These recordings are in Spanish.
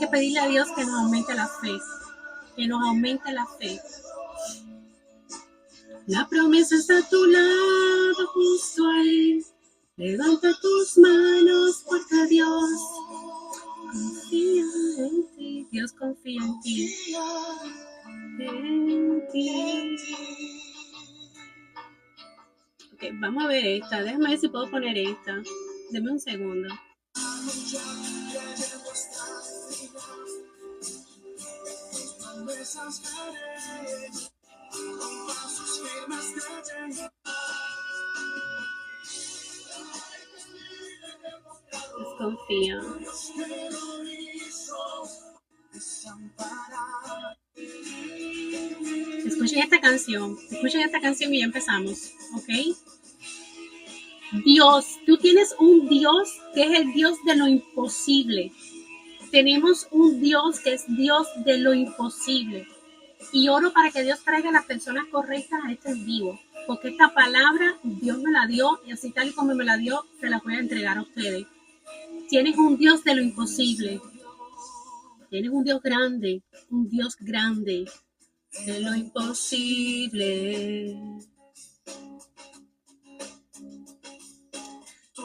que pedirle a Dios que nos aumente la fe, que nos aumente la fe. La promesa está a tu lado, justo ahí. Levanta tus manos porque Dios confía en ti. Dios confía en ti. En ti. Ok, vamos a ver esta. Déjame ver si puedo poner esta. Deme un segundo. Desconfía. Escuchen esta canción y ya empezamos, ¿ok? Dios, tú tienes un Dios que es el Dios de lo imposible. Tenemos un Dios que es Dios de lo imposible. Y oro para que Dios traiga a las personas correctas a este en vivo. Porque esta palabra Dios me la dio y así tal y como me la dio, se la voy a entregar a ustedes. Tienes un Dios de lo imposible. Tienes un Dios grande de lo imposible.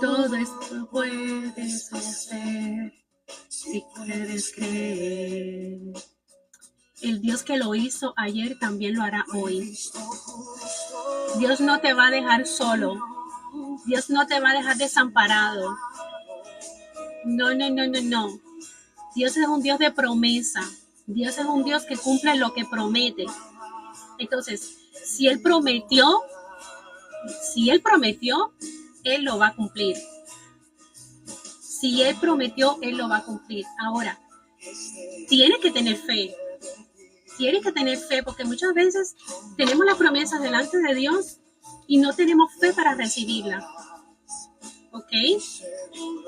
Todo esto puedes hacer si puedes creer. El Dios que lo hizo ayer también lo hará hoy. Dios no te va a dejar solo. Dios no te va a dejar desamparado. No. Dios es un Dios de promesa. Dios es un Dios que cumple lo que promete. Entonces, si Él prometió, Él lo va a cumplir. Si Él prometió, Él lo va a cumplir. Ahora, tienes que tener fe. Tienes que tener fe porque muchas veces tenemos las promesas delante de Dios y no tenemos fe para recibirla. ¿Ok?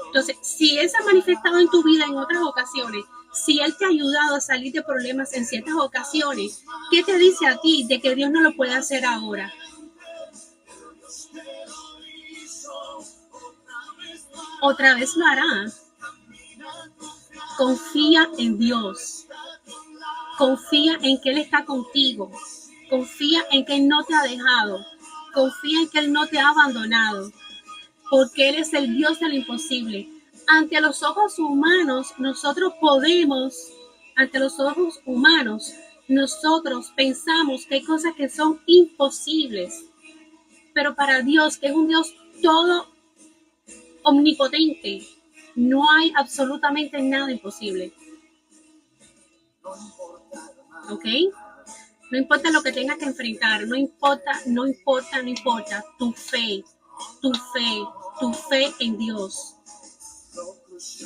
Entonces, si Él se ha manifestado en tu vida en otras ocasiones, si Él te ha ayudado a salir de problemas en ciertas ocasiones, ¿qué te dice a ti de que Dios no lo puede hacer ahora? Otra vez lo hará. Confía en Dios. Confía en que Él está contigo. Confía en que Él no te ha dejado. Confía en que Él no te ha abandonado. Porque Él es el Dios del imposible. Ante los ojos humanos, nosotros pensamos que hay cosas que son imposibles. Pero para Dios, que es un Dios todo omnipotente, no hay absolutamente nada imposible. ¿Ok? No importa lo que tengas que enfrentar, no importa. Tu fe en Dios.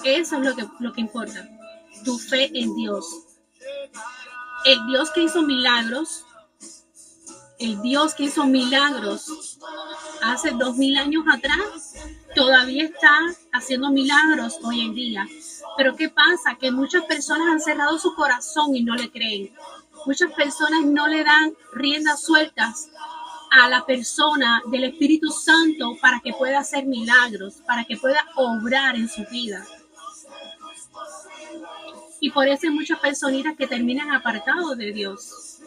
Eso es lo que importa. Tu fe en Dios. El Dios que hizo milagros hace 2000 años atrás, todavía está haciendo milagros hoy en día. Pero ¿qué pasa? Que muchas personas han cerrado su corazón y no le creen. Muchas personas no le dan riendas sueltas a la persona del Espíritu Santo para que pueda hacer milagros, para que pueda obrar en su vida. Y por eso hay muchas personitas que terminan apartados de Dios.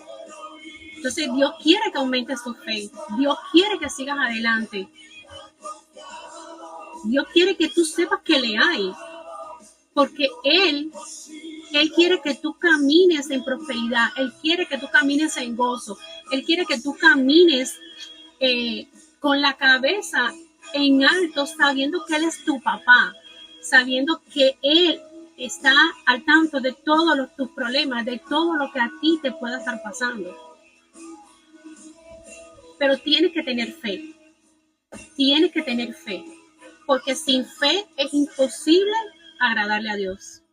Entonces Dios quiere que aumentes tu fe. Dios quiere que sigas adelante. Dios quiere que tú sepas que le hay. Porque Él quiere que tú camines en prosperidad. Él quiere que tú camines en gozo. Él quiere que tú camines con la cabeza en alto, sabiendo que Él es tu papá. Sabiendo que Él está al tanto de todos tus problemas, de todo lo que a ti te pueda estar pasando. Pero tienes que tener fe. Porque sin fe es imposible agradarle a Dios.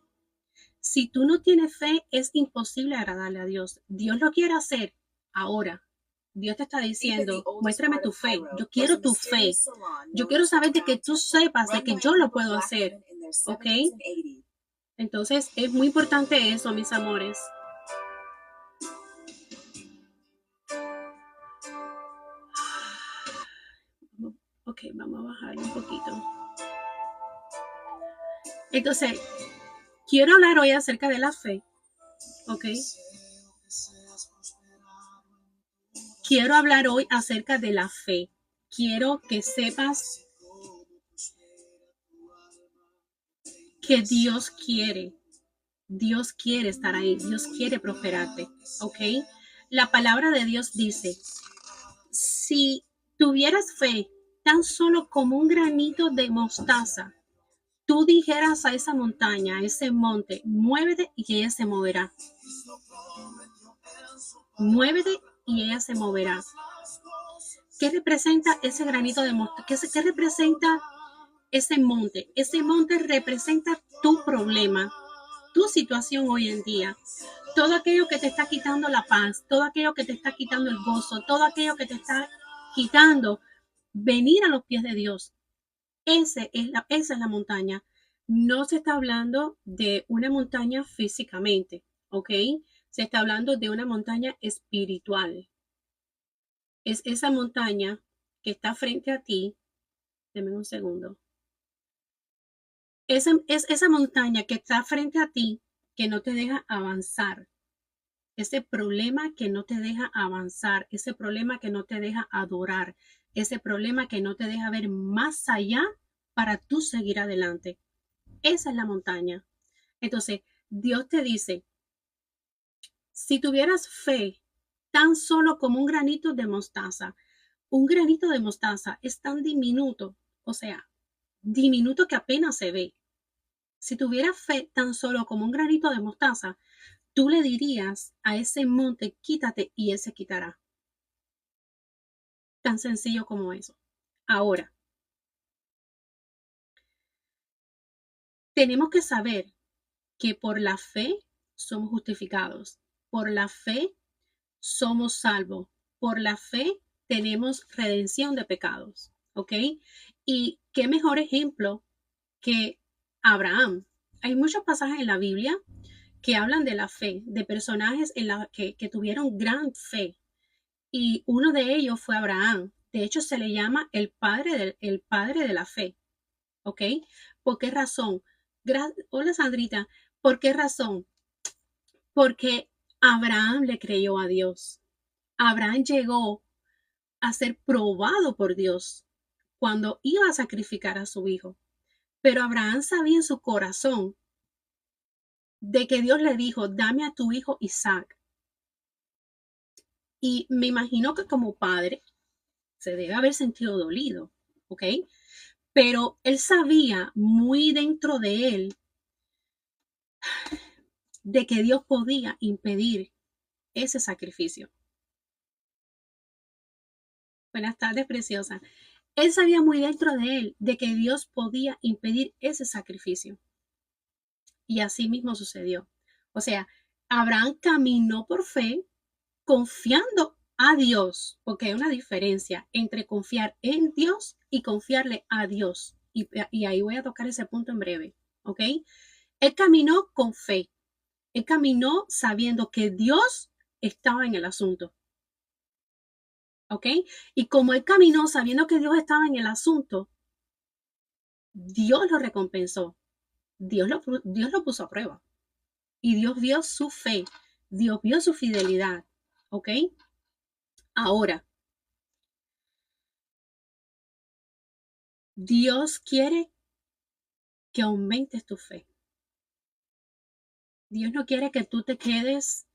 Si tú no tienes fe, es imposible agradarle a Dios. Dios lo quiere hacer ahora. Dios te está diciendo, muéstrame tu fe. Yo quiero tu fe. Yo quiero saber de que tú sepas de que yo lo puedo hacer. ¿Ok? Entonces, es muy importante eso, mis amores. Ok, vamos a bajar un poquito. Entonces, Quiero hablar hoy acerca de la fe, ¿ok? Quiero hablar hoy acerca de la fe. Quiero que sepas que Dios quiere estar ahí, Dios quiere prosperarte, ¿ok? La palabra de Dios dice, si tuvieras fe tan solo como un granito de mostaza, tú dijeras a esa montaña, a ese monte, muévete y ella se moverá. Muévete y ella se moverá. ¿Qué representa ese granito de mostaza? ¿Qué representa ese monte? Ese monte representa tu problema, tu situación hoy en día. Todo aquello que te está quitando la paz, todo aquello que te está quitando el gozo, todo aquello que te está quitando venir a los pies de Dios. Esa es la montaña. No se está hablando de una montaña físicamente, ¿ok? Se está hablando de una montaña espiritual. Es esa montaña que está frente a ti. Deme un segundo. Es esa montaña que está frente a ti que no te deja avanzar. Ese problema que no te deja avanzar, ese problema que no te deja adorar, ese problema que no te deja ver más allá para tú seguir adelante. Esa es la montaña. Entonces, Dios te dice, si tuvieras fe tan solo como un granito de mostaza, un granito de mostaza es tan diminuto, o sea, diminuto que apenas se ve. Si tuvieras fe tan solo como un granito de mostaza, tú le dirías a ese monte, quítate y él se quitará. Tan sencillo como eso. Ahora, tenemos que saber que por la fe somos justificados, por la fe somos salvos, por la fe tenemos redención de pecados, ¿ok? Y qué mejor ejemplo que Abraham. Hay muchos pasajes en la Biblia que hablan de la fe, de personajes que tuvieron gran fe. Y uno de ellos fue Abraham. De hecho, se le llama el padre de la fe. ¿Ok? ¿Por qué razón? Hola, Sandrita. ¿Por qué razón? Porque Abraham le creyó a Dios. Abraham llegó a ser probado por Dios cuando iba a sacrificar a su hijo. Pero Abraham sabía en su corazón de que Dios le dijo, dame a tu hijo Isaac. Y me imagino que como padre se debe haber sentido dolido, ¿ok? Pero él sabía muy dentro de él de que Dios podía impedir ese sacrificio. Buenas tardes, preciosa. Él sabía muy dentro de él de que Dios podía impedir ese sacrificio. Y así mismo sucedió. O sea, Abraham caminó por fe, confiando a Dios, porque hay una diferencia entre confiar en Dios y confiarle a Dios. Y ahí voy a tocar ese punto en breve, ¿ok? Él caminó con fe. Él caminó sabiendo que Dios estaba en el asunto. ¿Ok? Y como él caminó sabiendo que Dios estaba en el asunto, Dios lo recompensó. Dios lo puso a prueba. Y Dios vio su fe. Dios vio su fidelidad. ¿Ok? Ahora, Dios quiere que aumentes tu fe. Dios no quiere que tú te quedes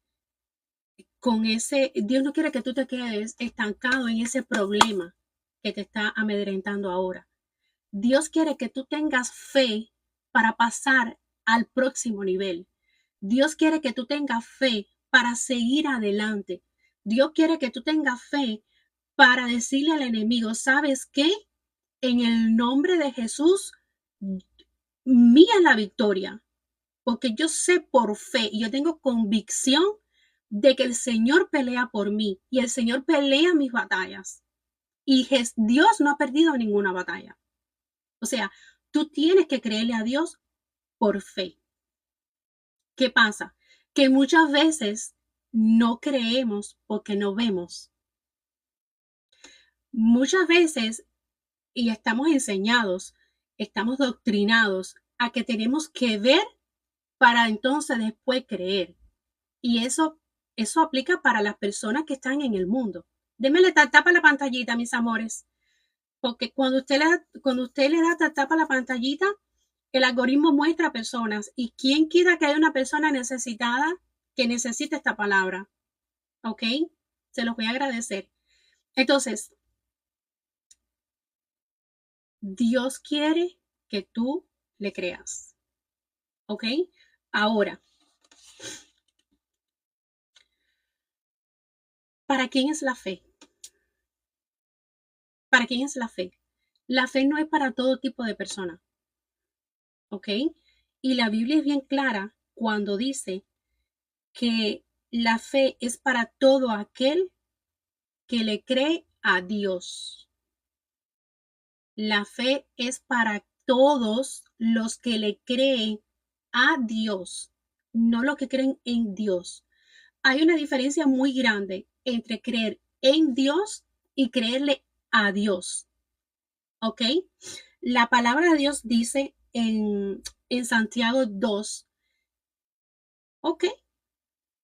Dios no quiere que tú te quedes estancado en ese problema que te está amedrentando ahora. Dios quiere que tú tengas fe para pasar al próximo nivel. Dios quiere que tú tengas fe para seguir adelante. Dios quiere que tú tengas fe para decirle al enemigo, ¿sabes qué? En el nombre de Jesús, mía es la victoria, porque yo sé por fe y yo tengo convicción de que el Señor pelea por mí y el Señor pelea mis batallas. Y Dios no ha perdido ninguna batalla. O sea, tú tienes que creerle a Dios por fe. ¿Qué pasa? Que muchas veces no creemos porque no vemos. Muchas veces, y estamos enseñados, estamos doctrinados a que tenemos que ver para entonces después creer. Y eso aplica para las personas que están en el mundo. Démele tapa a la pantallita, mis amores. Porque cuando usted le da tapa a la pantallita, el algoritmo muestra personas. ¿Y quién quiera que haya una persona necesitada que necesite esta palabra? ¿Ok? Se los voy a agradecer. Entonces, Dios quiere que tú le creas. ¿Ok? Ahora, ¿para quién es la fe? ¿Para quién es la fe? La fe no es para todo tipo de personas. ¿Ok? Y la Biblia es bien clara cuando dice que la fe es para todo aquel que le cree a Dios. La fe es para todos los que le creen a Dios, no los que creen en Dios. Hay una diferencia muy grande entre creer en Dios y creerle a Dios. ¿Ok? La palabra de Dios dice en Santiago 2, ok,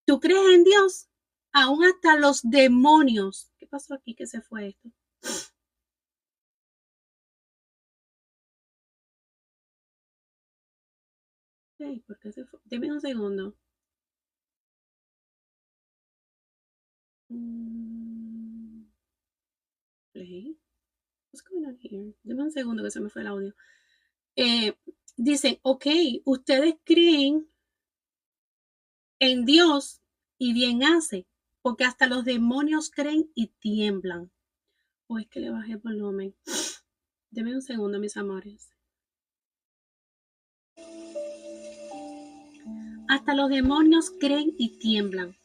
tú crees en Dios, aún hasta los demonios. ¿Qué pasó aquí que se fue esto? Hey, ¿por qué se fue? Deme un segundo. Play. What's going on here? Deme un segundo que se me fue el audio. Dicen, ok, ustedes creen en Dios y bien hace, porque hasta los demonios creen y tiemblan. O es que le bajé el volumen. Deme un segundo, mis amores. Hasta los demonios creen y tiemblan.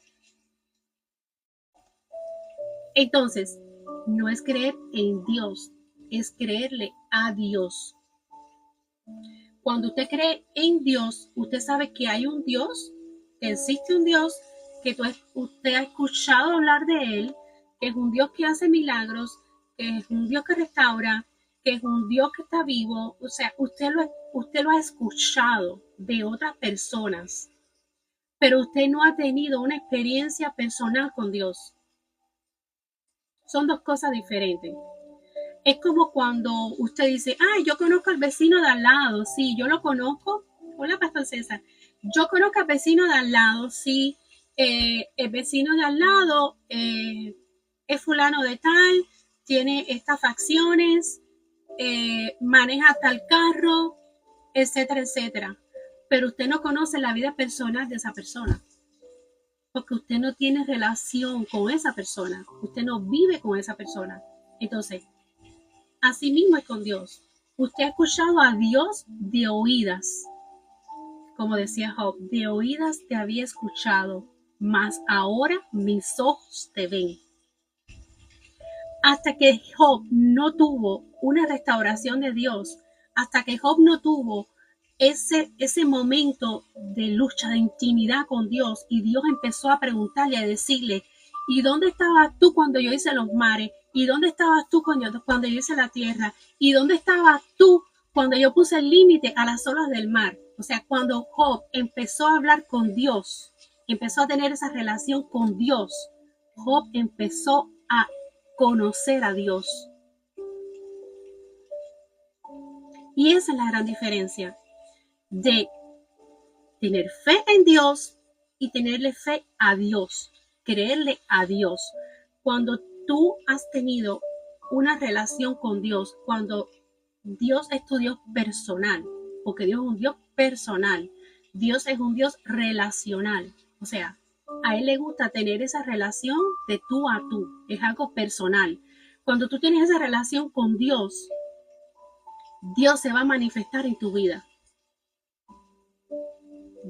Entonces, no es creer en Dios, es creerle a Dios. Cuando usted cree en Dios, usted sabe que hay un Dios, que existe un Dios, que usted ha escuchado hablar de él, que es un Dios que hace milagros, que es un Dios que restaura, que es un Dios que está vivo. O sea, usted lo ha escuchado de otras personas, pero usted no ha tenido una experiencia personal con Dios. Son dos cosas diferentes. Es como cuando usted dice, yo conozco al vecino de al lado. Sí, yo lo conozco. Hola, Pastor César. Yo conozco al vecino de al lado. Sí, el vecino de al lado es fulano de tal, tiene estas facciones, maneja tal carro, etcétera, etcétera. Pero usted no conoce la vida personal de esa persona, porque usted no tiene relación con esa persona. Usted no vive con esa persona. Entonces, así mismo es con Dios. Usted ha escuchado a Dios de oídas. Como decía Job, de oídas te había escuchado, mas ahora mis ojos te ven. Hasta que Job no tuvo una restauración de Dios, hasta que Job no tuvo ese momento de lucha, de intimidad con Dios, y Dios empezó a preguntarle, a decirle, ¿y dónde estabas tú cuando yo hice los mares? ¿Y dónde estabas tú cuando yo hice la tierra? ¿Y dónde estabas tú cuando yo puse el límite a las olas del mar? O sea, cuando Job empezó a hablar con Dios, empezó a tener esa relación con Dios, Job empezó a conocer a Dios. Y esa es la gran diferencia de tener fe en Dios y tenerle fe a Dios, creerle a Dios. Cuando tú has tenido una relación con Dios, cuando Dios es tu Dios personal, porque Dios es un Dios personal, Dios es un Dios relacional, o sea, a Él le gusta tener esa relación de tú a tú, es algo personal. Cuando tú tienes esa relación con Dios, Dios se va a manifestar en tu vida.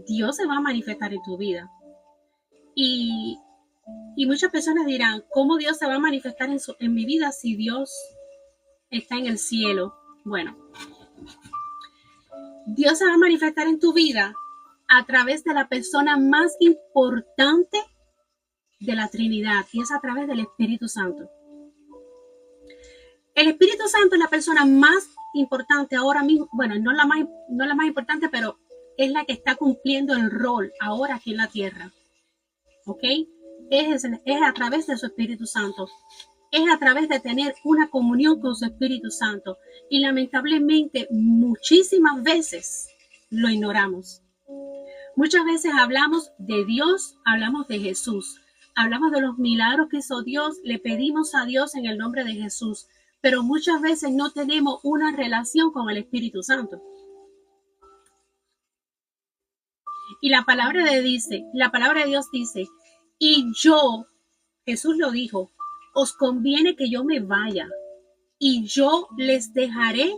Dios se va a manifestar en tu vida. Y muchas personas dirán, ¿cómo Dios se va a manifestar en mi vida si Dios está en el cielo? Bueno, Dios se va a manifestar en tu vida a través de la persona más importante de la Trinidad, y es a través del Espíritu Santo. El Espíritu Santo es la persona más importante ahora mismo, bueno, no la más importante, pero es la que está cumpliendo el rol ahora aquí en la tierra. ¿Ok? Es a través de su Espíritu Santo. Es a través de tener una comunión con su Espíritu Santo. Y lamentablemente muchísimas veces lo ignoramos. Muchas veces hablamos de Dios, hablamos de Jesús, hablamos de los milagros que hizo Dios, le pedimos a Dios en el nombre de Jesús, pero muchas veces no tenemos una relación con el Espíritu Santo. Y la palabra de Dios dice, y yo, Jesús lo dijo, os conviene que yo me vaya y yo les dejaré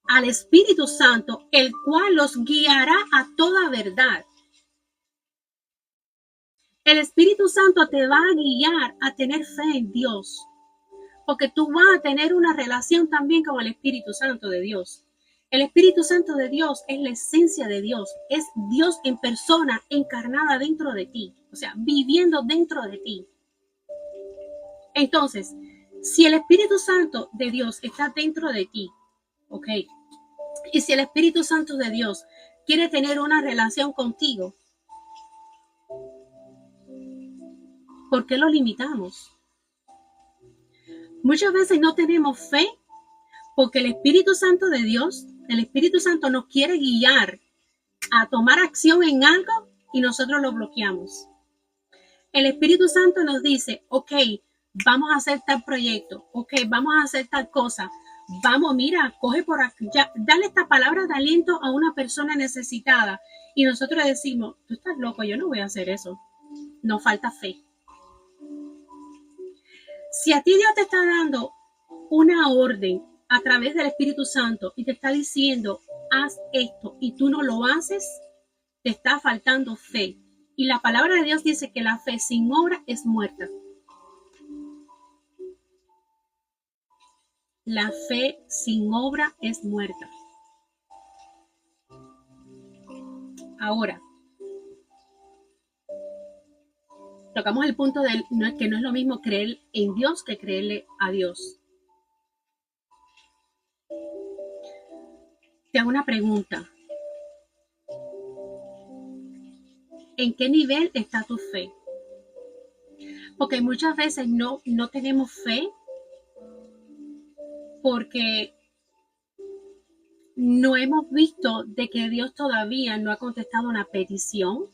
al Espíritu Santo, el cual los guiará a toda verdad. El Espíritu Santo te va a guiar a tener fe en Dios, porque tú vas a tener una relación también con el Espíritu Santo de Dios. El Espíritu Santo de Dios es la esencia de Dios, es Dios en persona encarnada dentro de ti, o sea, viviendo dentro de ti. Entonces, si el Espíritu Santo de Dios está dentro de ti, ¿ok? Y si el Espíritu Santo de Dios quiere tener una relación contigo, ¿por qué lo limitamos? Muchas veces no tenemos fe porque el Espíritu Santo de Dios, el Espíritu Santo nos quiere guiar a tomar acción en algo y nosotros lo bloqueamos. El Espíritu Santo nos dice, ok, vamos a hacer tal proyecto, ok, vamos a hacer tal cosa, vamos, mira, coge por aquí, ya, dale esta palabra de aliento a una persona necesitada. Y nosotros decimos, tú estás loco, yo no voy a hacer eso. Nos falta fe. Si a ti Dios te está dando una orden a través del Espíritu Santo y te está diciendo, haz esto y tú no lo haces, te está faltando fe. Y la palabra de Dios dice que la fe sin obra es muerta. La fe sin obra es muerta. Ahora, tocamos el punto de que no es lo mismo creer en Dios que creerle a Dios. Te hago una pregunta. ¿En qué nivel está tu fe? Porque muchas veces no tenemos fe porque no hemos visto de que Dios todavía no ha contestado una petición.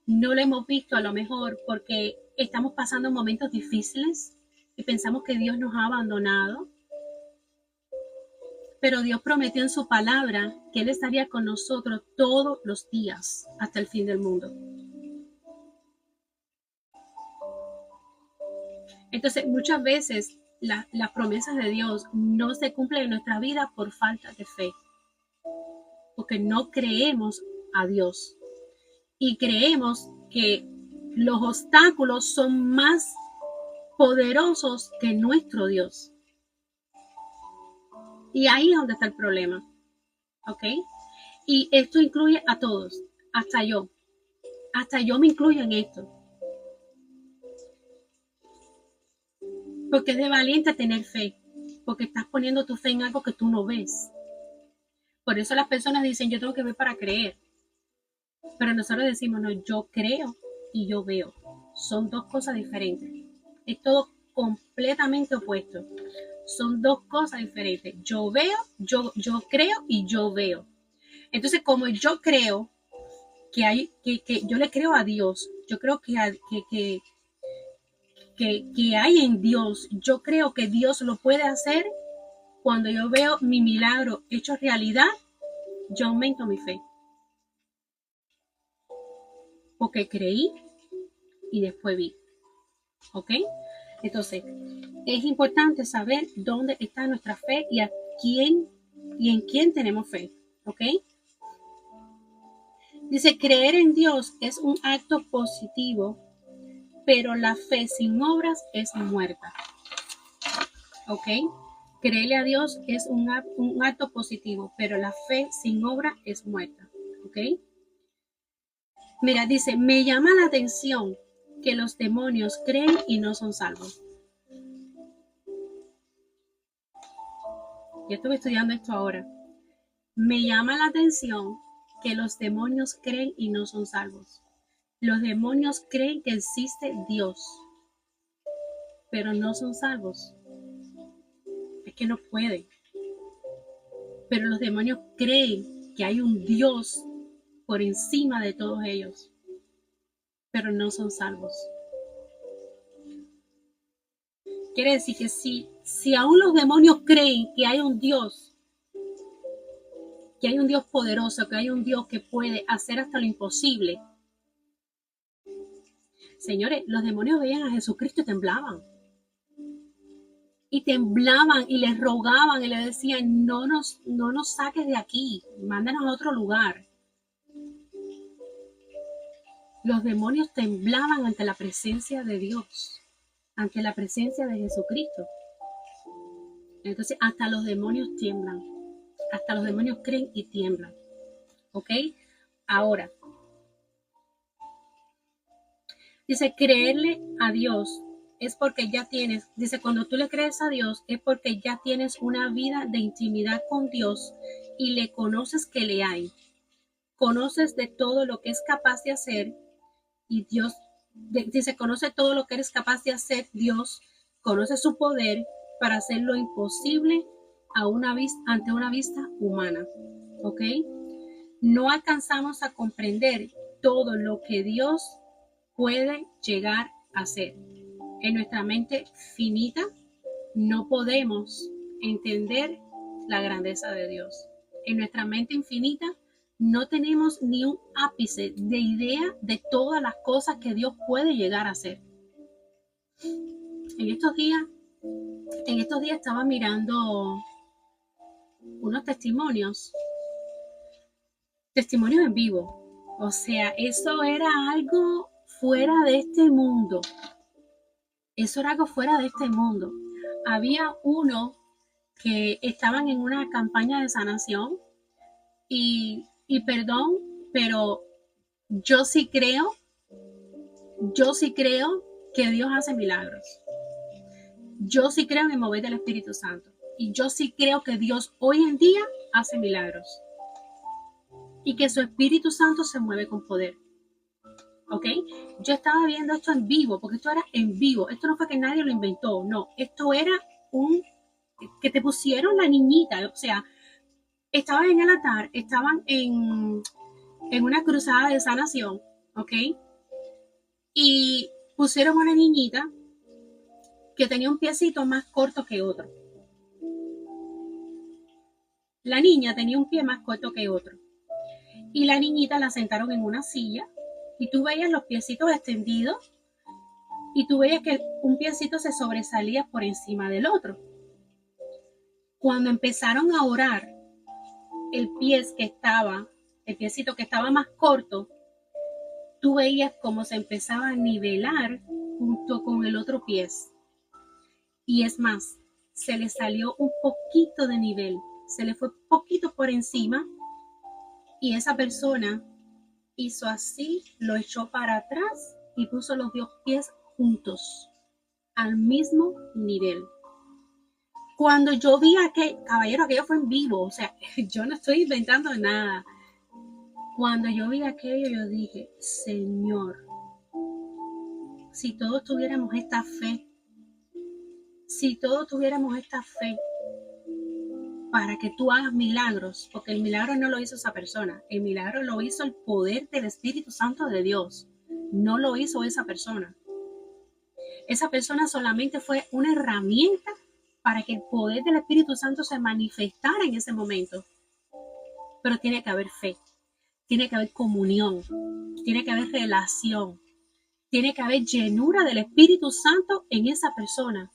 No lo hemos visto a lo mejor porque estamos pasando momentos difíciles y pensamos que Dios nos ha abandonado. Pero Dios prometió en su palabra que Él estaría con nosotros todos los días hasta el fin del mundo. Entonces, muchas veces las promesas de Dios no se cumplen en nuestra vida por falta de fe, porque no creemos a Dios y creemos que los obstáculos son más poderosos que nuestro Dios. Y ahí es donde está el problema, ¿ok? Y esto incluye a todos, hasta yo me incluyo en esto. Porque es de valiente tener fe, porque estás poniendo tu fe en algo que tú no ves. Por eso las personas dicen, yo tengo que ver para creer. Pero nosotros decimos, no, yo creo y yo veo. Son dos cosas diferentes. Es todo completamente opuesto. Son dos cosas diferentes. Yo veo, yo creo y yo veo. Entonces, como yo creo que yo le creo a Dios, yo creo que hay en Dios, yo creo que Dios lo puede hacer. Cuando yo veo mi milagro hecho realidad, yo aumento mi fe. Porque creí y después vi. ¿Ok? Entonces, es importante saber dónde está nuestra fe y a quién y en quién tenemos fe. ¿Ok? Dice, creer en Dios es un acto positivo, pero la fe sin obras es muerta. ¿Ok? Creerle a Dios es un acto positivo, pero la fe sin obra es muerta. ¿Ok? Mira, dice, me llama la atención que los demonios creen y no son salvos. Yo estuve estudiando esto ahora. Me llama la atención que los demonios creen y no son salvos. Los demonios creen que existe Dios, pero no son salvos. Es que no pueden. Pero los demonios creen que hay un Dios por encima de todos ellos, pero no son salvos. Quiere decir que si aún los demonios creen que hay un Dios poderoso, que hay un Dios que puede hacer hasta lo imposible. Señores, los demonios veían a Jesucristo y temblaban. Y temblaban y les rogaban y le decían, no nos saques de aquí, mándanos a otro lugar. Los demonios temblaban ante la presencia de Dios, ante la presencia de Jesucristo. Entonces, hasta los demonios tiemblan, hasta los demonios creen y tiemblan. ¿Ok? Ahora, dice, creerle a Dios es porque ya tienes, dice, cuando tú le crees a Dios es porque ya tienes una vida de intimidad con Dios y le conoces que le hay. Conoces de todo lo que es capaz de hacer y Dios, dice, conoce todo lo que eres capaz de hacer Dios, conoce su poder para hacer lo imposible ante una vista humana. ¿Ok? No alcanzamos a comprender todo lo que Dios puede llegar a hacer. En nuestra mente finita no podemos entender la grandeza de Dios. En nuestra mente infinita no tenemos ni un ápice de idea de todas las cosas que Dios puede llegar a hacer. En estos días estaba mirando unos testimonios en vivo. O sea, eso era algo fuera de este mundo. Eso era algo fuera de este mundo. Había uno que estaban en una campaña de sanación y perdón, pero yo sí creo que Dios hace milagros. Yo sí creo en el mover del Espíritu Santo. Y yo sí creo que Dios hoy en día hace milagros. Y que su Espíritu Santo se mueve con poder. ¿Ok? Yo estaba viendo esto en vivo, porque esto era en vivo. Esto no fue que nadie lo inventó, no. Esto era que te pusieron la niñita. O sea, estaban en el altar, estaban en una cruzada de sanación, ¿ok? Y pusieron una niñita que tenía un piecito más corto que otro. La niña tenía un pie más corto que otro. Y la niñita la sentaron en una silla y tú veías los piecitos extendidos y tú veías que un piecito se sobresalía por encima del otro. Cuando empezaron a orar, el piecito que estaba más corto, tú veías cómo se empezaba a nivelar junto con el otro pie. Y es más, se le salió un poquito de nivel, se le fue poquito por encima y esa persona hizo así, lo echó para atrás y puso los dos pies juntos, al mismo nivel. Cuando yo vi aquello fue en vivo, o sea, yo no estoy inventando nada. Cuando yo vi aquello, yo dije, Señor, si todos tuviéramos esta fe, para que tú hagas milagros, porque el milagro no lo hizo esa persona, el milagro lo hizo el poder del Espíritu Santo de Dios, no lo hizo esa persona. Esa persona solamente fue una herramienta para que el poder del Espíritu Santo se manifestara en ese momento. Pero tiene que haber fe, tiene que haber comunión, tiene que haber relación, tiene que haber llenura del Espíritu Santo en esa persona.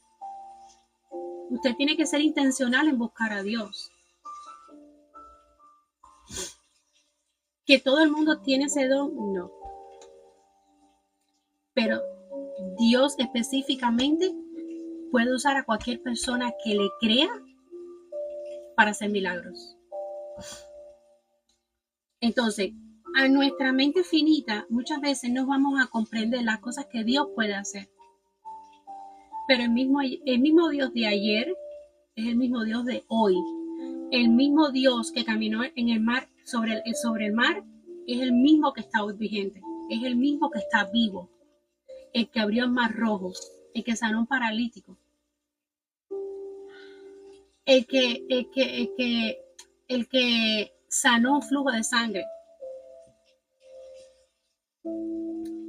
Usted tiene que ser intencional en buscar a Dios. ¿Que todo el mundo tiene ese don? No. Pero Dios específicamente puede usar a cualquier persona que le crea para hacer milagros. Entonces, a nuestra mente finita muchas veces no vamos a comprender las cosas que Dios puede hacer. Pero el mismo Dios de ayer es el mismo Dios de hoy. El mismo Dios que caminó en el mar, sobre el mar, es el mismo que está hoy vigente. Es el mismo que está vivo. El que abrió el mar rojo. El que sanó un paralítico. El que sanó un flujo de sangre.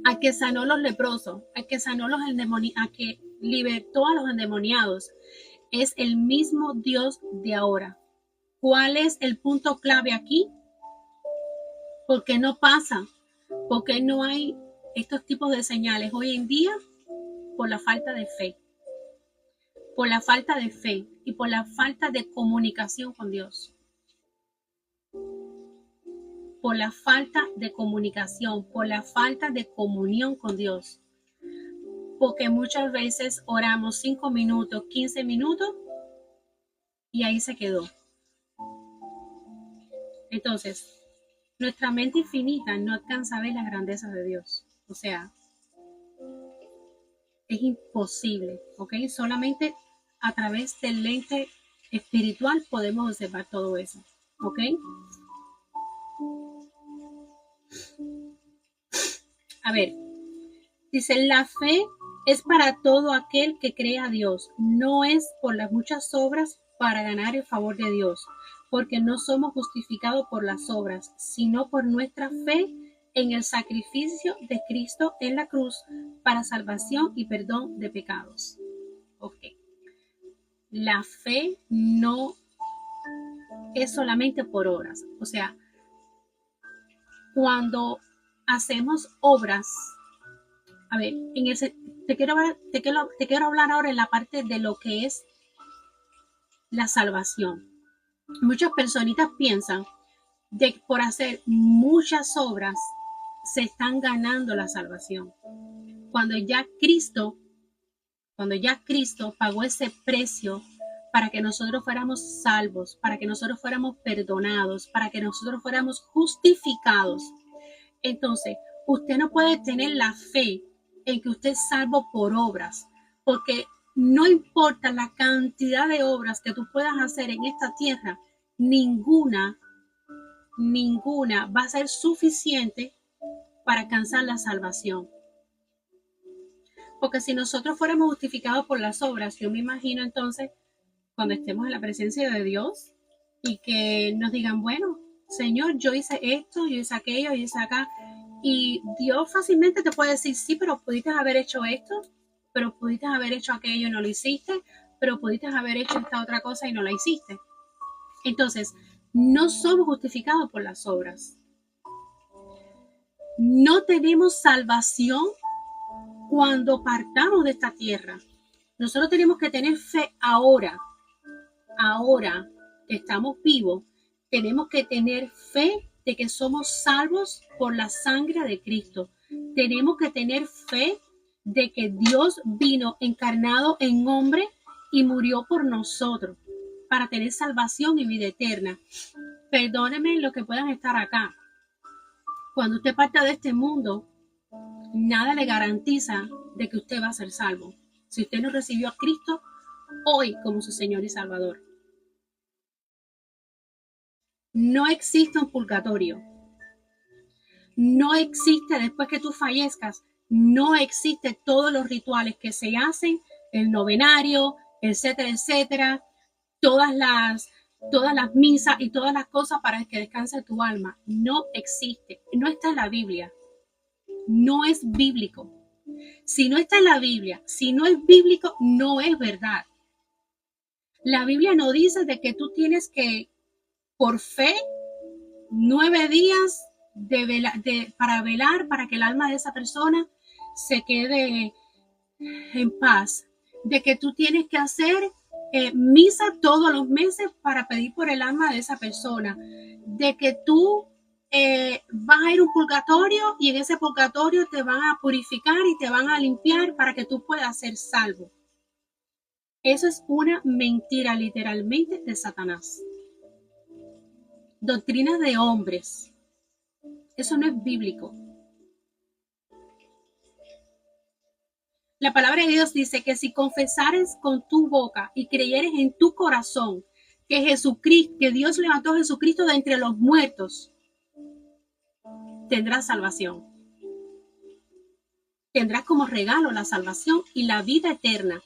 Al que sanó los leprosos. Al que sanó los endemoniados. Al que libertó a los endemoniados. Es el mismo Dios de ahora. ¿Cuál es el punto clave aquí? ¿Por qué no pasa? ¿Por qué no hay estos tipos de señales hoy en día? Por la falta de fe. Por la falta de fe y por la falta de comunicación con Dios. Por la falta de comunicación, por la falta de comunión con Dios. Porque muchas veces oramos 5 minutos, 15 minutos y ahí se quedó. Entonces, nuestra mente infinita no alcanza a ver las grandezas de Dios. O sea, es imposible, ¿ok? Solamente a través del lente espiritual podemos observar todo eso, ¿ok? A ver, dice, la fe es para todo aquel que cree a Dios, no es por las muchas obras para ganar el favor de Dios, porque no somos justificados por las obras, sino por nuestra fe en el sacrificio de Cristo en la cruz para salvación y perdón de pecados. Ok. La fe no es solamente por obras. O sea, cuando hacemos obras, a ver, te quiero hablar ahora en la parte de lo que es la salvación. Muchas personitas piensan de que por hacer muchas obras se están ganando la salvación. Cuando ya Cristo pagó ese precio para que nosotros fuéramos salvos, para que nosotros fuéramos perdonados, para que nosotros fuéramos justificados. Entonces, usted no puede tener la fe en que usted es salvo por obras, porque no importa la cantidad de obras que tú puedas hacer en esta tierra, ninguna va a ser suficiente para alcanzar la salvación. Porque si nosotros fuéramos justificados por las obras, yo me imagino entonces cuando estemos en la presencia de Dios y que nos digan, bueno, Señor, yo hice esto, yo hice aquello, yo hice acá. Y Dios fácilmente te puede decir, sí, pero pudiste haber hecho esto, pero pudiste haber hecho aquello y no lo hiciste, pero pudiste haber hecho esta otra cosa y no la hiciste. Entonces, no somos justificados por las obras. No tenemos salvación cuando partamos de esta tierra. Nosotros tenemos que tener fe ahora que estamos vivos, tenemos que tener fe de que somos salvos por la sangre de Cristo. Tenemos que tener fe de que Dios vino encarnado en hombre y murió por nosotros para tener salvación y vida eterna. Perdónenme los que puedan estar acá. Cuando usted parte de este mundo, nada le garantiza de que usted va a ser salvo. Si usted no recibió a Cristo hoy como su Señor y Salvador. No existe un purgatorio. No existe después que tú fallezcas. No existe todos los rituales que se hacen, el novenario, etcétera, etcétera, todas las misas y todas las cosas para que descanse tu alma. No existe. No está en la Biblia. No es bíblico. Si no está en la Biblia, si no es bíblico, no es verdad. La Biblia no dice de que tú tienes que, por fe, 9 días para velar, para que el alma de esa persona se quede en paz. De que tú tienes que hacer misa todos los meses para pedir por el alma de esa persona. De que tú vas a ir a un purgatorio y en ese purgatorio te van a purificar y te van a limpiar para que tú puedas ser salvo. Eso es una mentira literalmente de Satanás. Doctrinas de hombres. Eso no es bíblico. La palabra de Dios dice que si confesares con tu boca y creyeres en tu corazón que Jesucristo, que Dios levantó a Jesucristo de entre los muertos, tendrás salvación. Tendrás como regalo la salvación y la vida eterna.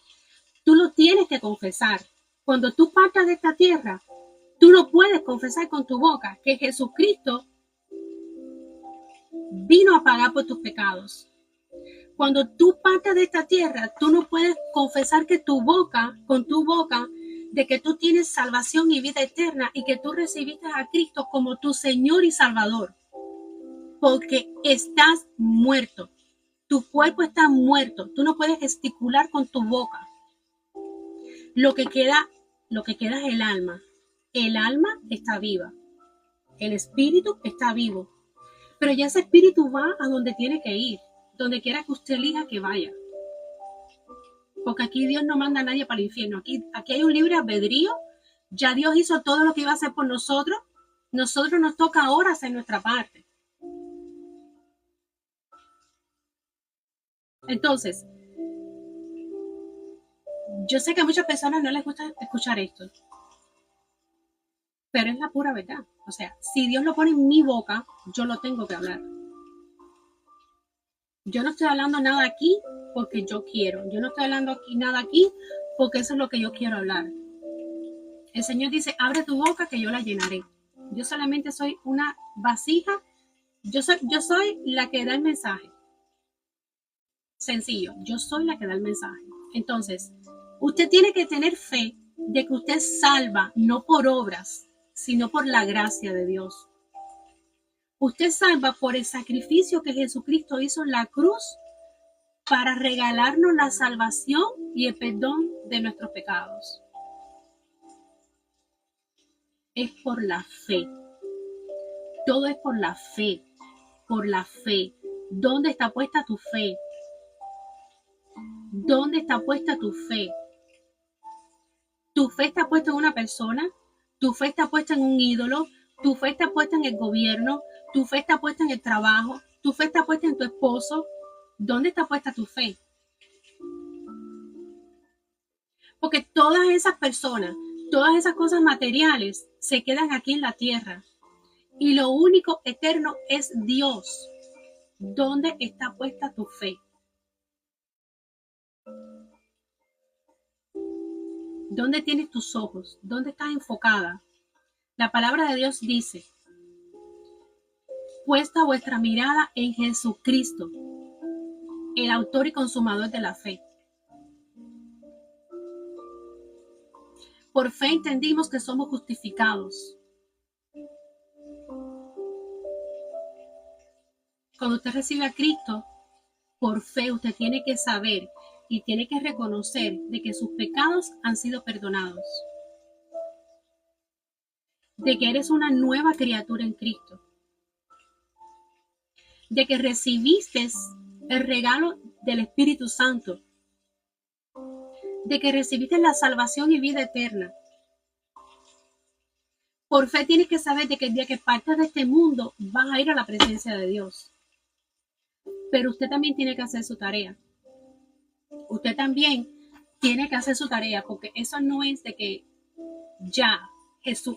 Tú lo tienes que confesar. Cuando tú partas de esta tierra, tú no puedes confesar con tu boca que Jesucristo vino a pagar por tus pecados. Cuando tú partas de esta tierra, tú no puedes confesar que con tu boca, de que tú tienes salvación y vida eterna y que tú recibiste a Cristo como tu Señor y Salvador. Porque estás muerto. Tu cuerpo está muerto. Tú no puedes gesticular con tu boca. Lo que queda es el alma. El alma está viva. El espíritu está vivo. Pero ya ese espíritu va a donde tiene que ir. Donde quiera que usted elija que vaya. Porque aquí Dios no manda a nadie para el infierno. Aquí hay un libre albedrío. Ya Dios hizo todo lo que iba a hacer por nosotros. Nosotros nos toca ahora hacer nuestra parte. Entonces, yo sé que a muchas personas no les gusta escuchar esto, pero es la pura verdad. O sea, si Dios lo pone en mi boca, yo lo tengo que hablar. Yo no estoy hablando nada aquí porque yo quiero. Yo no estoy hablando nada aquí porque eso es lo que yo quiero hablar. El Señor dice, abre tu boca que yo la llenaré. Yo solamente soy una vasija. Yo soy la que da el mensaje. Sencillo, yo soy la que da el mensaje. Entonces, usted tiene que tener fe de que usted salva, no por obras, sino por la gracia de Dios. Usted salva por el sacrificio que Jesucristo hizo en la cruz para regalarnos la salvación y el perdón de nuestros pecados. Es por la fe. Todo es por la fe. Por la fe. ¿Dónde está puesta tu fe? ¿Dónde está puesta tu fe? Tu fe está puesta en una persona, tu fe está puesta en un ídolo, tu fe está puesta en el gobierno, tu fe está puesta en el trabajo, tu fe está puesta en tu esposo. ¿Dónde está puesta tu fe? Porque todas esas personas, todas esas cosas materiales se quedan aquí en la tierra. Y lo único eterno es Dios. ¿Dónde está puesta tu fe? ¿Dónde tienes tus ojos? ¿Dónde estás enfocada? La palabra de Dios dice, puesta vuestra mirada en Jesucristo, el autor y consumador de la fe. Por fe entendimos que somos justificados. Cuando usted recibe a Cristo, por fe usted tiene que saber y tiene que reconocer de que sus pecados han sido perdonados. De que eres una nueva criatura en Cristo. De que recibiste el regalo del Espíritu Santo. De que recibiste la salvación y vida eterna. Por fe tienes que saber de que el día que partas de este mundo vas a ir a la presencia de Dios. Pero usted también tiene que hacer su tarea. Usted también tiene que hacer su tarea, porque eso no es de que ya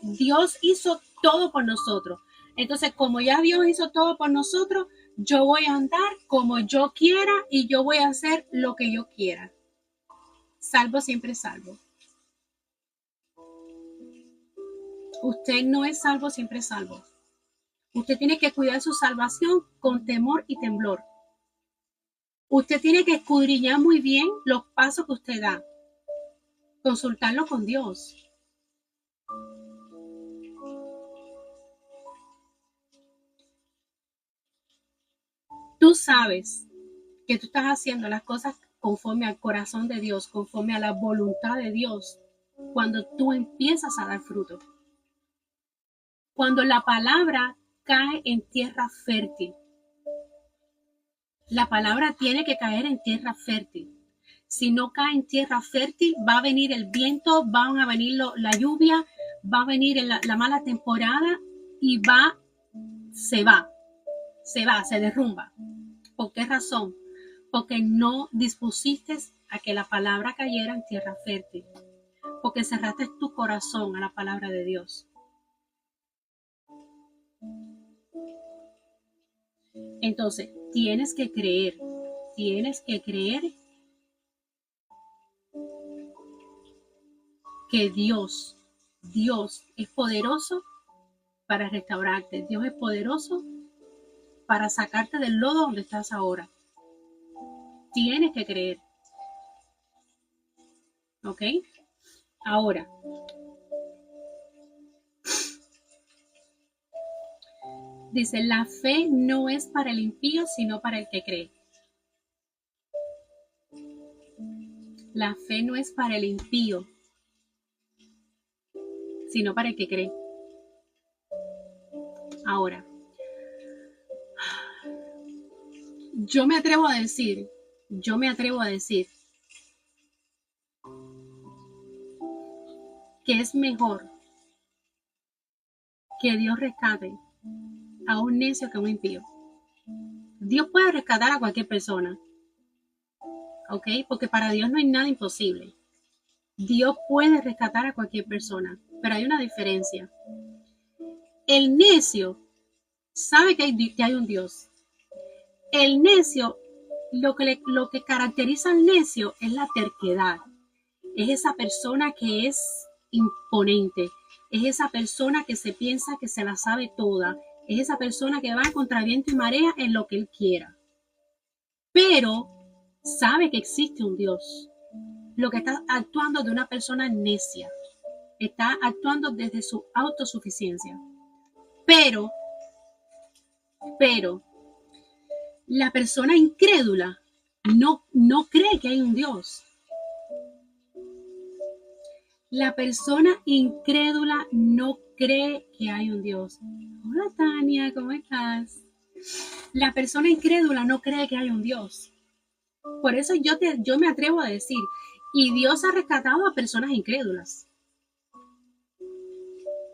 Dios hizo todo por nosotros. Entonces, como ya Dios hizo todo por nosotros, yo voy a andar como yo quiera y yo voy a hacer lo que yo quiera. Salvo siempre salvo. Usted no es salvo siempre salvo. Usted tiene que cuidar su salvación con temor y temblor. Usted tiene que escudriñar muy bien los pasos que usted da. Consultarlo con Dios. Tú sabes que tú estás haciendo las cosas conforme al corazón de Dios, conforme a la voluntad de Dios, cuando tú empiezas a dar fruto. Cuando la palabra cae en tierra fértil. La palabra tiene que caer en tierra fértil. Si no cae en tierra fértil, va a venir el viento, van a venir la lluvia, va a venir la mala temporada y se derrumba. ¿Por qué razón? Porque no dispusiste a que la palabra cayera en tierra fértil. porque cerraste tu corazón a la palabra de Dios. Entonces, tienes que creer que Dios es poderoso para restaurarte. Dios es poderoso para sacarte del lodo donde estás ahora. Tienes que creer. ¿Ok? Ahora, dice, la fe no es para el impío, sino para el que cree. La fe no es para el impío, sino para el que cree. Ahora, yo me atrevo a decir que es mejor que Dios rescate a un necio que a un impío. Dios puede rescatar a cualquier persona, ¿ok? Porque para Dios no hay nada imposible. Dios puede rescatar a cualquier persona, pero hay una diferencia. El necio sabe que hay un Dios. El necio, lo que caracteriza al necio es la terquedad. Es esa persona que es imponente. Es esa persona que se piensa que se la sabe toda. Es esa persona que va contra viento y marea en lo que él quiera. Pero sabe que existe un Dios. Lo que está actuando de una persona necia. Está actuando desde su autosuficiencia. Pero, la persona incrédula no cree que hay un Dios. La persona incrédula no cree que hay un Dios. Hola Tania, ¿cómo estás? La persona incrédula no cree que hay un Dios. Por eso yo me atrevo a decir, y Dios ha rescatado a personas incrédulas.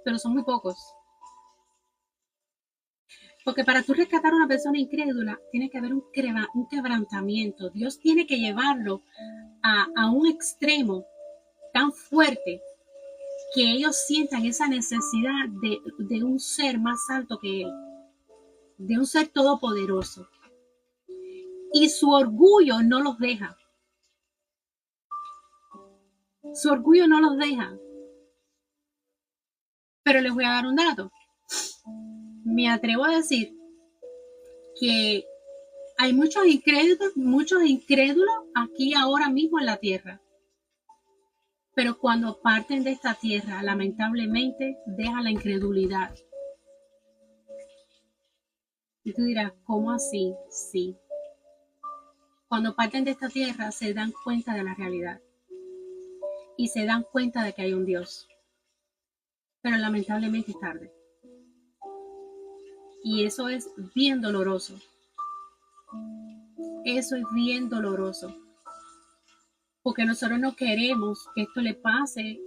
Pero son muy pocos. Porque para tú rescatar a una persona incrédula, tiene que haber un quebrantamiento. Dios tiene que llevarlo a un extremo tan fuerte que ellos sientan esa necesidad de un ser más alto que él, de un ser todopoderoso. Y su orgullo no los deja. Su orgullo no los deja. Pero les voy a dar un dato. Me atrevo a decir que hay muchos incrédulos aquí ahora mismo en la tierra. Pero cuando parten de esta tierra, lamentablemente, dejan la incredulidad. Y tú dirás, ¿cómo así? Sí. Cuando parten de esta tierra, se dan cuenta de la realidad. Y se dan cuenta de que hay un Dios. Pero lamentablemente es tarde. Y eso es bien doloroso. Eso es bien doloroso. Porque nosotros no queremos que esto le pase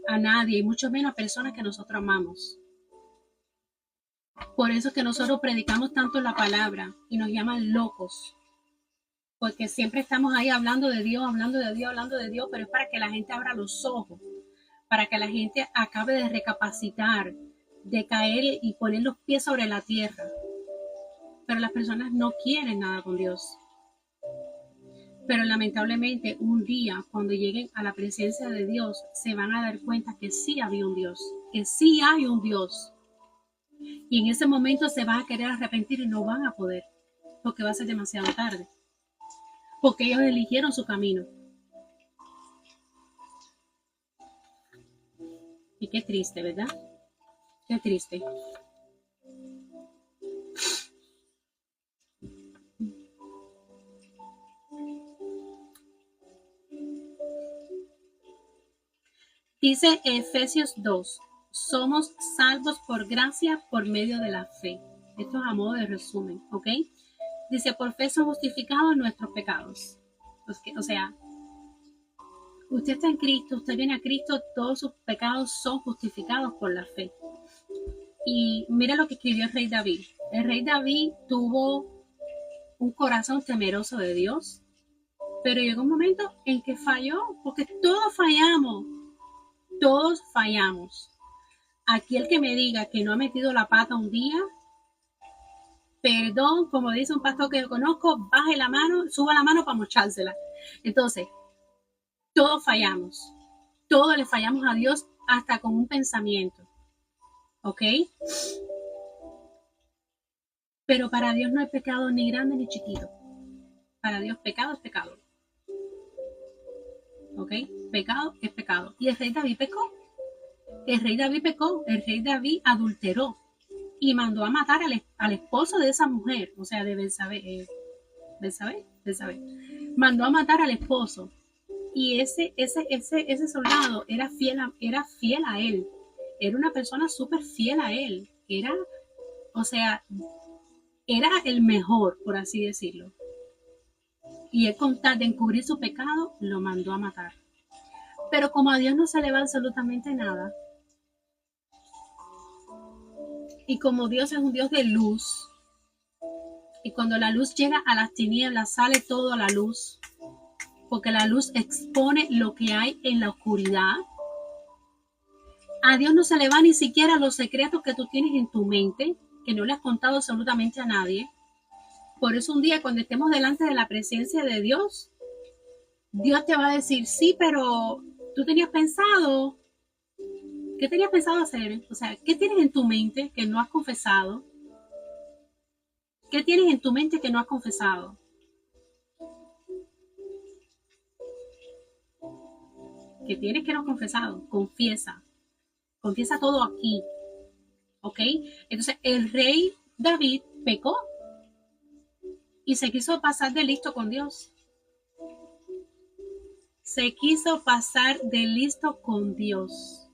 a nadie, y mucho menos a personas que nosotros amamos. Por eso es que nosotros predicamos tanto la palabra y nos llaman locos. Porque siempre estamos ahí hablando de Dios, pero es para que la gente abra los ojos, para que la gente acabe de recapacitar, de caer y poner los pies sobre la tierra. Pero las personas no quieren nada con Dios. Pero lamentablemente un día, cuando lleguen a la presencia de Dios, se van a dar cuenta que sí había un Dios, que sí hay un Dios. Y en ese momento se van a querer arrepentir y no van a poder, porque va a ser demasiado tarde. Porque ellos eligieron su camino. Y qué triste, ¿verdad? Qué triste. Dice Efesios 2, somos salvos por gracia por medio de la fe. Esto es a modo de resumen, ¿ok? Dice, por fe son justificados nuestros pecados. O sea, usted está en Cristo, usted viene a Cristo, todos sus pecados son justificados por la fe. Y mira lo que escribió el rey David. El rey David tuvo un corazón temeroso de Dios, pero llegó un momento en que falló, porque todos fallamos. Todos fallamos. Aquí el que me diga que no ha metido la pata un día, perdón, como dice un pastor que yo conozco, baje la mano, suba la mano para mochársela. Entonces, todos fallamos. Todos le fallamos a Dios hasta con un pensamiento. ¿Ok? Pero para Dios no hay pecado ni grande ni chiquito. Para Dios pecado es pecado. ¿Ok? Pecado es pecado. ¿Y el rey David pecó? El rey David pecó. El rey David adulteró y mandó a matar al esposo de esa mujer, o sea, de Betsabé. Mandó a matar al esposo. Y ese soldado era fiel a él. Era una persona súper fiel a él. Era el mejor, por así decirlo. Y él, con tal de encubrir su pecado, lo mandó a matar. Pero como a Dios no se le va absolutamente nada, y como Dios es un Dios de luz, y cuando la luz llega a las tinieblas, sale todo a la luz, porque la luz expone lo que hay en la oscuridad. A Dios no se le va ni siquiera los secretos que tú tienes en tu mente, que no le has contado absolutamente a nadie. Por eso un día, cuando estemos delante de la presencia de Dios, Dios te va a decir, sí, pero tú tenías pensado, ¿qué tenías pensado hacer? O sea, ¿qué tienes en tu mente que no has confesado? ¿Qué tienes en tu mente que no has confesado? ¿Qué tienes que no has confesado? Confiesa. Confiesa todo aquí. ¿Ok? Entonces, el rey David pecó y se quiso pasar de listo con Dios. Se quiso pasar de listo con Dios.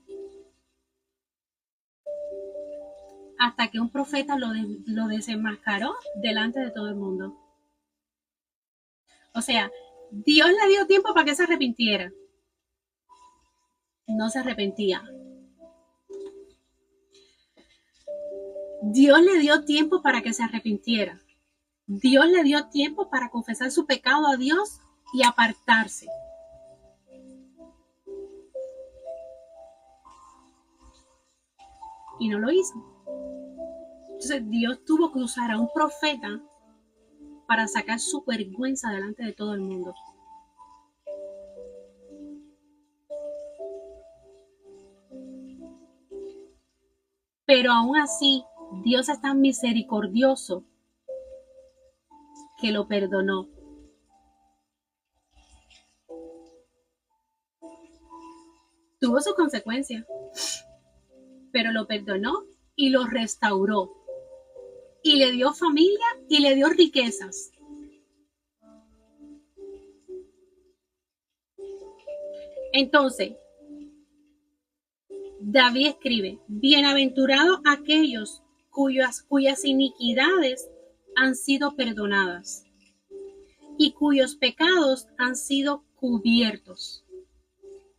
Hasta que un profeta lo desenmascaró delante de todo el mundo. O sea, Dios le dio tiempo para que se arrepintiera. No se arrepentía. Dios le dio tiempo para que se arrepintiera. Dios le dio tiempo para confesar su pecado a Dios y apartarse. Y no lo hizo. Entonces Dios tuvo que usar a un profeta para sacar su vergüenza delante de todo el mundo. Pero aún así, Dios es tan misericordioso que lo perdonó. Tuvo sus consecuencias, pero lo perdonó y lo restauró. Y le dio familia y le dio riquezas. Entonces, David escribe, bienaventurados aquellos cuyas iniquidades han sido perdonadas y cuyos pecados han sido cubiertos.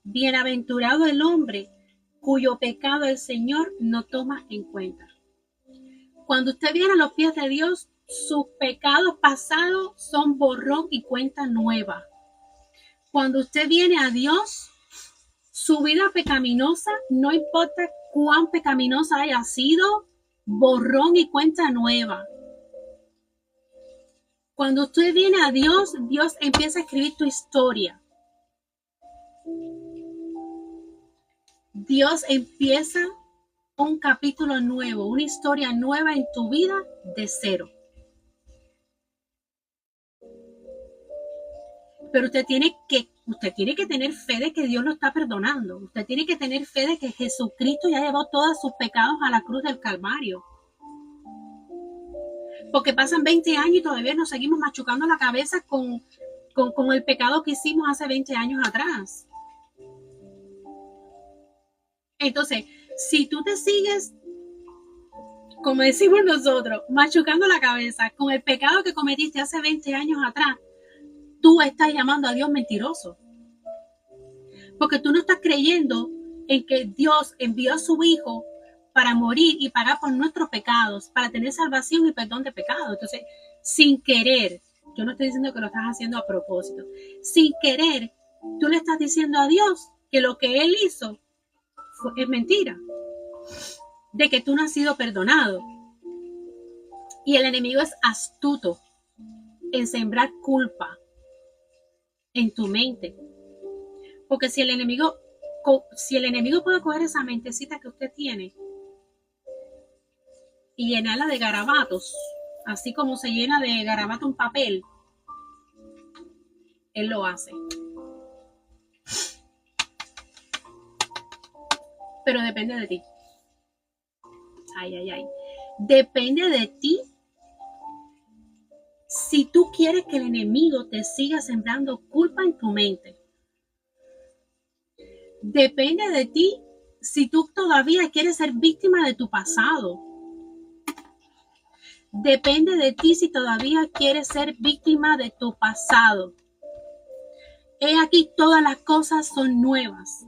Bienaventurado el hombre cuyo pecado el Señor no toma en cuenta. Cuando usted viene a los pies de Dios, sus pecados pasados son borrón y cuenta nueva. Cuando usted viene a Dios, su vida pecaminosa, no importa cuán pecaminosa haya sido, borrón y cuenta nueva. Cuando usted viene a Dios, Dios empieza a escribir tu historia. Dios empieza un capítulo nuevo, una historia nueva en tu vida de cero. Pero usted tiene que tener fe de que Dios lo está perdonando. Usted tiene que tener fe de que Jesucristo ya llevó todos sus pecados a la cruz del Calvario. Porque pasan 20 años y todavía nos seguimos machucando la cabeza con el pecado que hicimos hace 20 años atrás. Entonces, si tú te sigues, como decimos nosotros, machucando la cabeza con el pecado que cometiste hace 20 años atrás, tú estás llamando a Dios mentiroso. Porque tú no estás creyendo en que Dios envió a su Hijo para morir y pagar por nuestros pecados, para tener salvación y perdón de pecados. Entonces, sin querer, yo no estoy diciendo que lo estás haciendo a propósito, sin querer, tú le estás diciendo a Dios que lo que Él hizo es mentira, de que tú no has sido perdonado. Y el enemigo es astuto en sembrar culpa en tu mente. Porque si el enemigo puede coger esa mentecita que usted tiene y llenarla de garabatos, así como se llena de garabato un papel, él lo hace. Pero depende de ti. Ay. Depende de ti si tú quieres que el enemigo te siga sembrando culpa en tu mente. Depende de ti si tú todavía quieres ser víctima de tu pasado. Depende de ti si todavía quieres ser víctima de tu pasado. He aquí, todas las cosas son nuevas.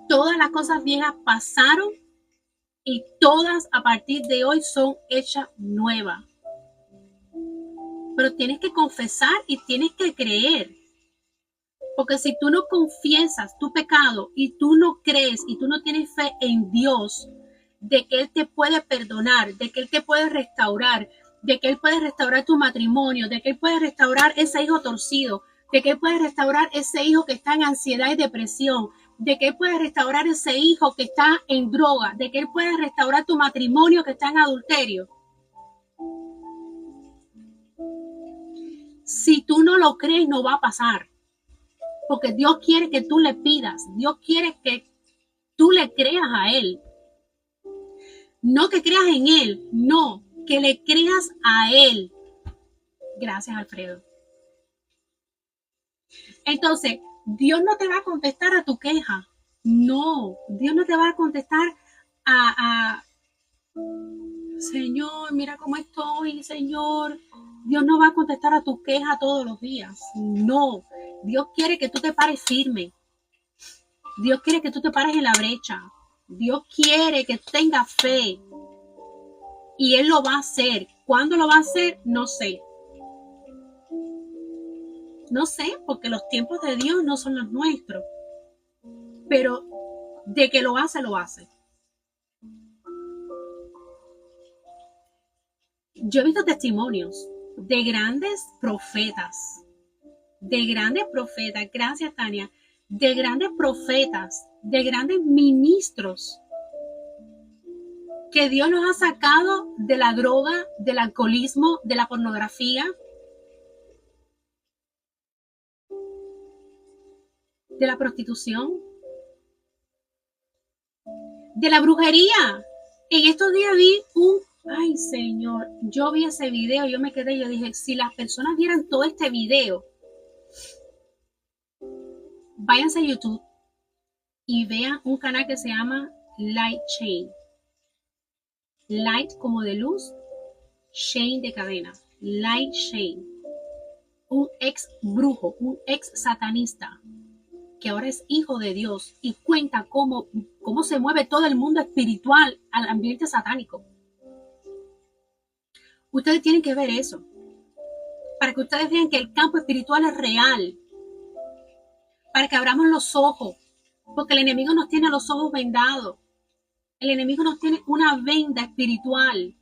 Todas las cosas viejas pasaron y todas a partir de hoy son hechas nuevas. Pero tienes que confesar y tienes que creer. Porque si tú no confiesas tu pecado y tú no crees y tú no tienes fe en Dios, de que Él te puede perdonar, de que Él te puede restaurar, de que Él puede restaurar tu matrimonio, de que Él puede restaurar ese hijo torcido, de que Él puede restaurar ese hijo que está en ansiedad y depresión, de que Él puede restaurar ese hijo que está en droga, de que Él puede restaurar tu matrimonio que está en adulterio. Si tú no lo crees, no va a pasar. Porque Dios quiere que tú le pidas. Dios quiere que tú le creas a Él. No que creas en Él, no, que le creas a Él. Gracias, Alfredo. Entonces, Dios no te va a contestar a tu queja. No, Dios no te va a contestar a Señor, mira cómo estoy, Señor. Dios no va a contestar a tu queja todos los días. No, Dios quiere que tú te pares firme. Dios quiere que tú te pares en la brecha. Dios quiere que tengas fe. Y Él lo va a hacer. ¿Cuándo lo va a hacer? No sé. No sé, porque los tiempos de Dios no son los nuestros. Pero de que lo hace, lo hace. Yo he visto testimonios de grandes profetas. Gracias, Tania. De grandes profetas, de grandes ministros que Dios los ha sacado de la droga, del alcoholismo, de la pornografía, de la prostitución, de la brujería. En estos días vi ay Señor, yo vi ese video, yo me quedé, yo dije, si las personas vieran todo este video, váyanse a YouTube y vean un canal que se llama Light Chain. Light como de luz, Chain de cadena. Light Chain. Un ex brujo, un ex satanista, que ahora es hijo de Dios y cuenta cómo se mueve todo el mundo espiritual al ambiente satánico. Ustedes tienen que ver eso, para que ustedes vean que el campo espiritual es real, para que abramos los ojos, porque el enemigo nos tiene los ojos vendados. El enemigo nos tiene una venda espiritual.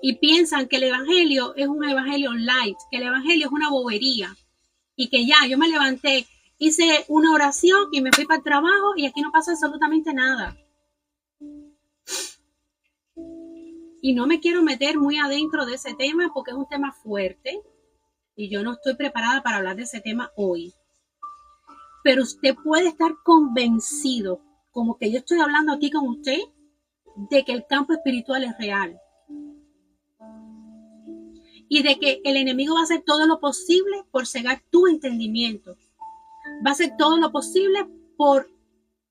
Y piensan que el evangelio es un evangelio light, que el evangelio es una bobería. Y que ya, yo me levanté, hice una oración y me fui para el trabajo y aquí no pasa absolutamente nada. Y no me quiero meter muy adentro de ese tema porque es un tema fuerte y yo no estoy preparada para hablar de ese tema hoy. Pero usted puede estar convencido, como que yo estoy hablando aquí con usted, de que el campo espiritual es real. Y de que el enemigo va a hacer todo lo posible por cegar tu entendimiento. Va a hacer todo lo posible por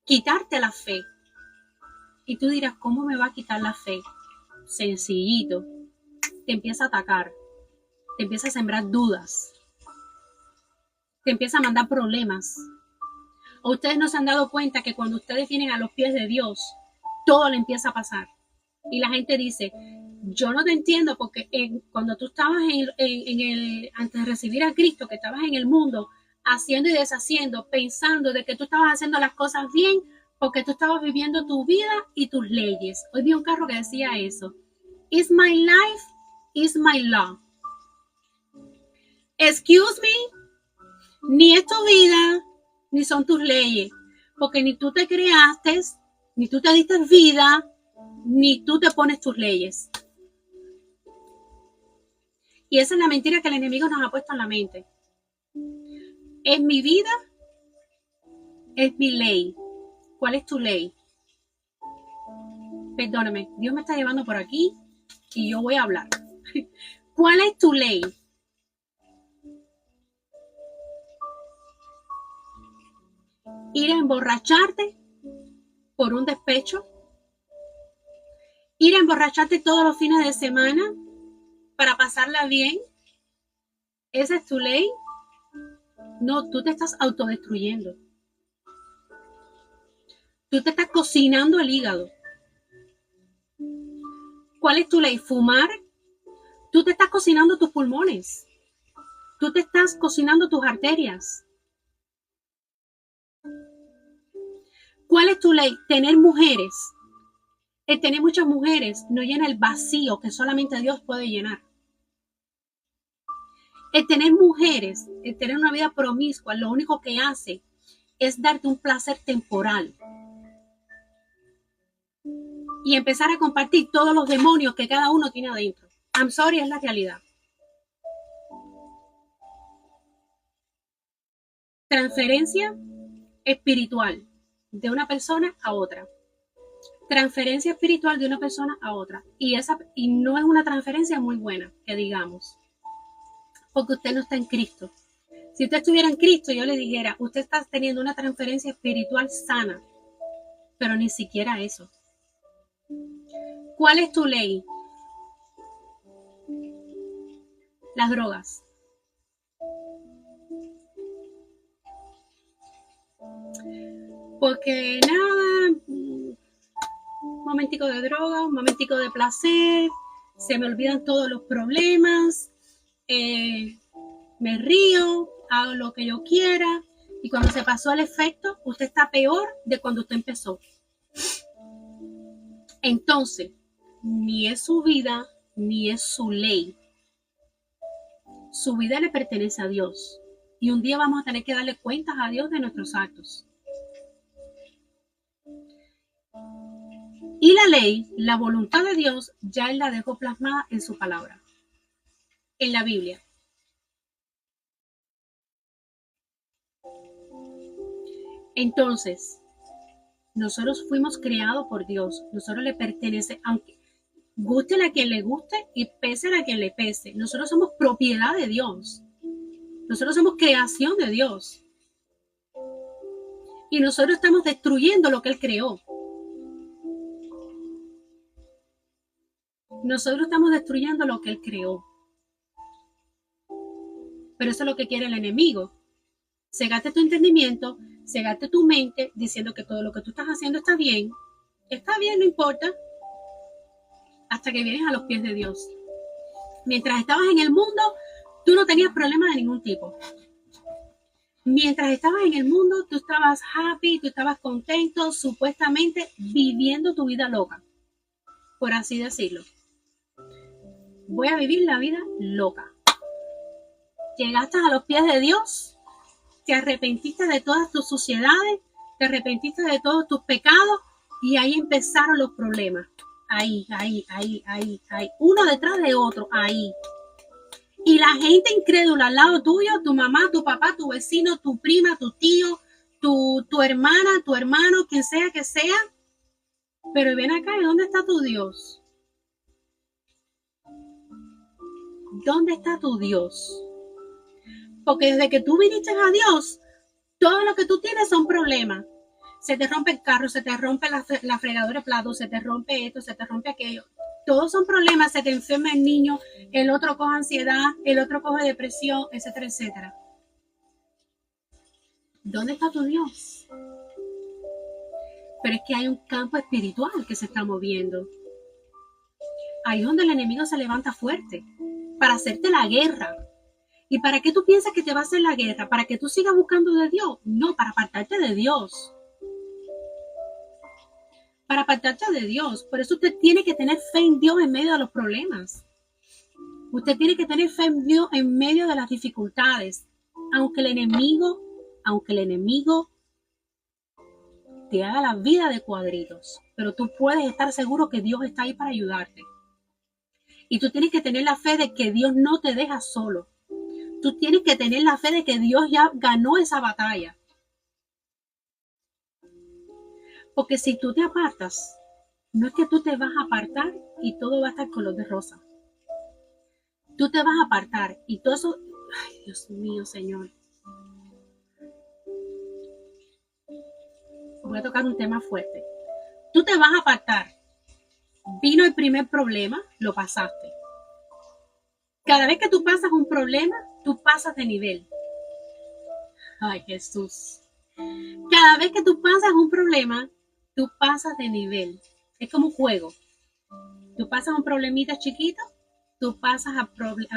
quitarte la fe. Y tú dirás, ¿cómo me va a quitar la fe? Sencillito. Te empieza a atacar. Te empieza a sembrar dudas. Te empieza a mandar problemas. ¿O ustedes no se han dado cuenta que cuando ustedes vienen a los pies de Dios, todo le empieza a pasar? Y la gente dice, yo no te entiendo porque cuando tú estabas antes de recibir a Cristo, que estabas en el mundo haciendo y deshaciendo, pensando de que tú estabas haciendo las cosas bien, porque tú estabas viviendo tu vida y tus leyes. Hoy vi un carro que decía eso. Is my life, is my law. Excuse me, ni es tu vida, ni son tus leyes, porque ni tú te creaste, ni tú te diste vida, ni tú te pones tus leyes. Y esa es la mentira que el enemigo nos ha puesto en la mente. Es mi vida, es mi ley. ¿Cuál es tu ley? Perdóname, Dios me está llevando por aquí y yo voy a hablar. ¿Cuál es tu ley? Ir a emborracharte por un despecho. Ir a emborracharte todos los fines de semana para pasarla bien. ¿Esa es tu ley? No, tú te estás autodestruyendo. Tú te estás cocinando el hígado. ¿Cuál es tu ley? ¿Fumar? Tú te estás cocinando tus pulmones. Tú te estás cocinando tus arterias. ¿Cuál es tu ley? Tener mujeres. El tener muchas mujeres no llena el vacío que solamente Dios puede llenar. El tener mujeres, el tener una vida promiscua, lo único que hace es darte un placer temporal. Y empezar a compartir todos los demonios que cada uno tiene adentro. I'm sorry, es la realidad. Transferencia espiritual de una persona a otra. Transferencia espiritual de una persona a otra. Y no es una transferencia muy buena, que digamos. Porque usted no está en Cristo. Si usted estuviera en Cristo, yo le dijera, usted está teniendo una transferencia espiritual sana. Pero ni siquiera eso. ¿Cuál es tu ley? Las drogas. Porque nada, un momentico de droga, un momentico de placer, se me olvidan todos los problemas, me río, hago lo que yo quiera, y cuando se pasó el efecto, usted está peor de cuando usted empezó. Entonces, ni es su vida, ni es su ley. Su vida le pertenece a Dios. Y un día vamos a tener que darle cuentas a Dios de nuestros actos. Y la ley, la voluntad de Dios, ya Él la dejó plasmada en su palabra, en la Biblia. Entonces, nosotros fuimos creados por Dios. Nosotros le pertenece, aunque guste a quien le guste y pese a quien le pese. Nosotros somos propiedad de Dios. Nosotros somos creación de Dios. Y nosotros estamos destruyendo lo que Él creó. Nosotros estamos destruyendo lo que Él creó. Pero eso es lo que quiere el enemigo. Cegaste tu entendimiento, cegaste tu mente diciendo que todo lo que tú estás haciendo está bien. Está bien, no importa. Hasta que vienes a los pies de Dios. Mientras estabas en el mundo, tú no tenías problemas de ningún tipo. Mientras estabas en el mundo, tú estabas happy, tú estabas contento, supuestamente viviendo tu vida loca, por así decirlo. Voy a vivir la vida loca. Llegaste a los pies de Dios, te arrepentiste de todas tus suciedades, te arrepentiste de todos tus pecados y ahí empezaron los problemas. Ahí, uno detrás de otro, ahí. Y la gente incrédula al lado tuyo, tu mamá, tu papá, tu vecino, tu prima, tu tío, tu hermana, tu hermano, quien sea que sea. Pero ven acá, ¿y dónde está tu Dios? ¿Dónde está tu Dios? Porque desde que tú viniste a Dios, todo lo que tú tienes son problemas. Se te rompe el carro, se te rompe la fregadora de platos, se te rompe esto, se te rompe aquello. Todos son problemas, se te enferma el niño, el otro coge ansiedad, el otro coge depresión, etcétera, etcétera. ¿Dónde está tu Dios? Pero es que hay un campo espiritual que se está moviendo. ahí es donde el enemigo se levanta fuerte para hacerte la guerra. ¿Y para qué tú piensas que te va a hacer la guerra? ¿Para que tú sigas buscando de Dios? No, para apartarte de Dios. Para apartarte de Dios. Por eso usted tiene que tener fe en Dios en medio de los problemas. Usted tiene que tener fe en Dios en medio de las dificultades. Aunque el enemigo te haga la vida de cuadritos. Pero tú puedes estar seguro que Dios está ahí para ayudarte. Y tú tienes que tener la fe de que Dios no te deja solo. Tú tienes que tener la fe de que Dios ya ganó esa batalla. Porque si tú te apartas, no es que tú te vas a apartar y todo va a estar color de rosa. Tú te vas a apartar y todo eso... Ay, Dios mío, Señor. Voy a tocar un tema fuerte. Tú te vas a apartar. Vino el primer problema, lo pasaste. Cada vez que tú pasas un problema, tú pasas de nivel. Ay, Jesús. Cada vez que tú pasas un problema, tú pasas de nivel. Es como un juego. Tú pasas un problemita chiquito, tú pasas a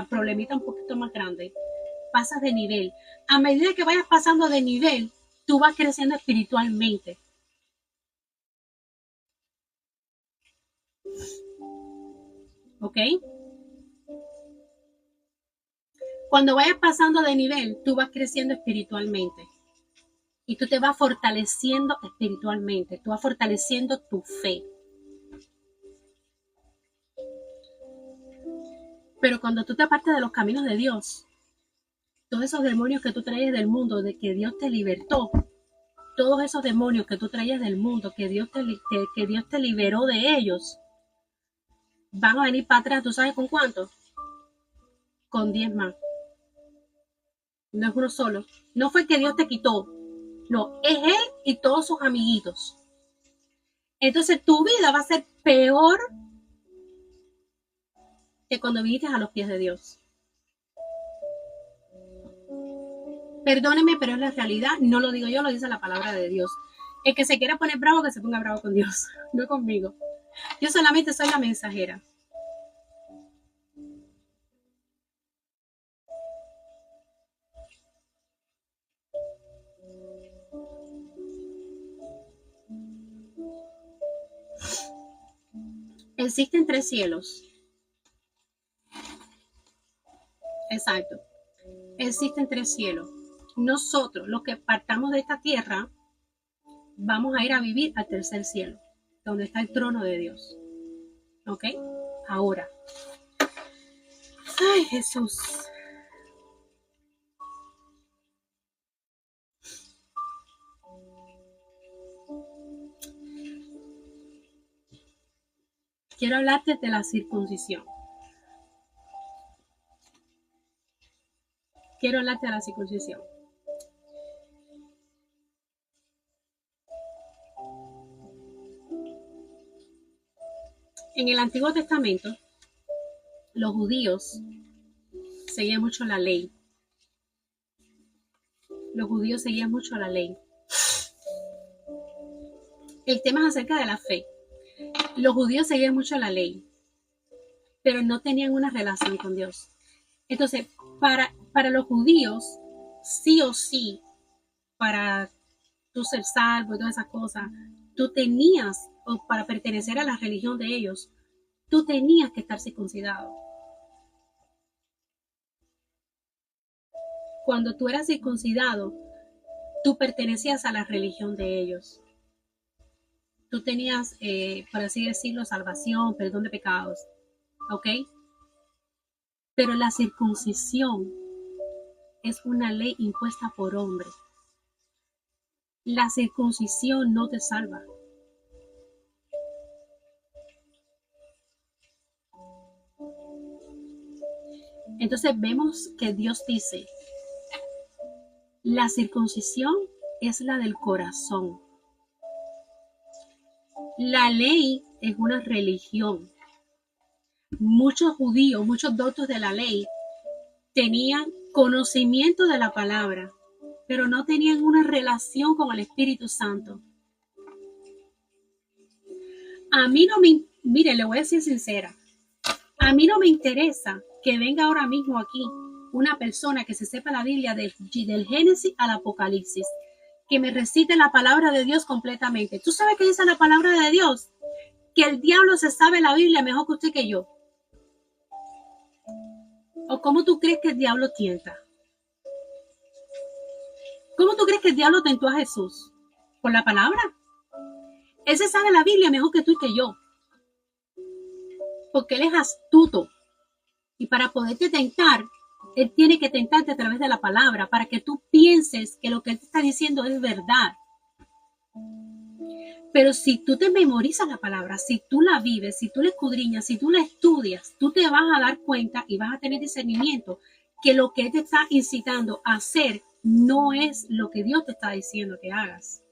problemita un poquito más grande. Pasas de nivel. A medida que vayas pasando de nivel, tú vas creciendo espiritualmente. ¿Ok? Cuando vayas pasando de nivel, tú vas creciendo espiritualmente. Y tú te vas fortaleciendo espiritualmente. Tú vas fortaleciendo tu fe. Pero cuando tú te apartas de los caminos de Dios, todos esos demonios que tú traes del mundo, de que Dios te libertó, todos esos demonios que tú traías del mundo, que Dios te liberó de ellos, van a venir para atrás. ¿Tú sabes con cuánto? Con 10 más. No es uno solo. No fue que Dios te quitó. No, es Él y todos sus amiguitos. Entonces tu vida va a ser peor que cuando viniste a los pies de Dios. Perdóneme, pero es la realidad. No lo digo yo, lo dice la palabra de Dios. El que se quiera poner bravo, que se ponga bravo con Dios, no conmigo. Yo solamente soy la mensajera. Existen 3 cielos. Exacto. Existen 3 cielos. Nosotros, los que partamos de esta tierra, vamos a ir a vivir al tercer cielo, donde está el trono de Dios. ¿Ok? Ahora. Ay, Jesús. Quiero hablarte de la circuncisión. Quiero hablarte de la circuncisión. En el Antiguo Testamento, los judíos seguían mucho la ley. Los judíos seguían mucho la ley. El tema es acerca de la fe. Los judíos seguían mucho la ley, pero no tenían una relación con Dios. Entonces, para los judíos, sí o sí, para tú ser salvo y todas esas cosas, tú tenías, o para pertenecer a la religión de ellos, tú tenías que estar circuncidado. Cuando tú eras circuncidado, tú pertenecías a la religión de ellos. Tú tenías, por así decirlo, salvación, perdón de pecados. ¿Ok? Pero la circuncisión es una ley impuesta por hombres. La circuncisión no te salva. Entonces vemos que Dios dice, la circuncisión es la del corazón. La ley es una religión. Muchos judíos, muchos doctos de la ley tenían conocimiento de la palabra, pero no tenían una relación con el Espíritu Santo. A mí no me... Mire, le voy a ser sincera. A mí no me interesa que venga ahora mismo aquí una persona que se sepa la Biblia del Génesis al Apocalipsis, que me recite la palabra de Dios completamente. ¿Tú sabes qué dice la palabra de Dios? Que el diablo se sabe la Biblia mejor que usted que yo. ¿O cómo tú crees que el diablo tienta? ¿Cómo tú crees que el diablo tentó a Jesús? ¿Por la palabra? Él se sabe la Biblia mejor que tú y que yo. Porque él es astuto. Y para poderte tentar, él tiene que tentarte a través de la palabra para que tú pienses que lo que él te está diciendo es verdad. Pero si tú te memorizas la palabra, si tú la vives, si tú la escudriñas, si tú la estudias, tú te vas a dar cuenta y vas a tener discernimiento que lo que él te está incitando a hacer no es lo que Dios te está diciendo que hagas.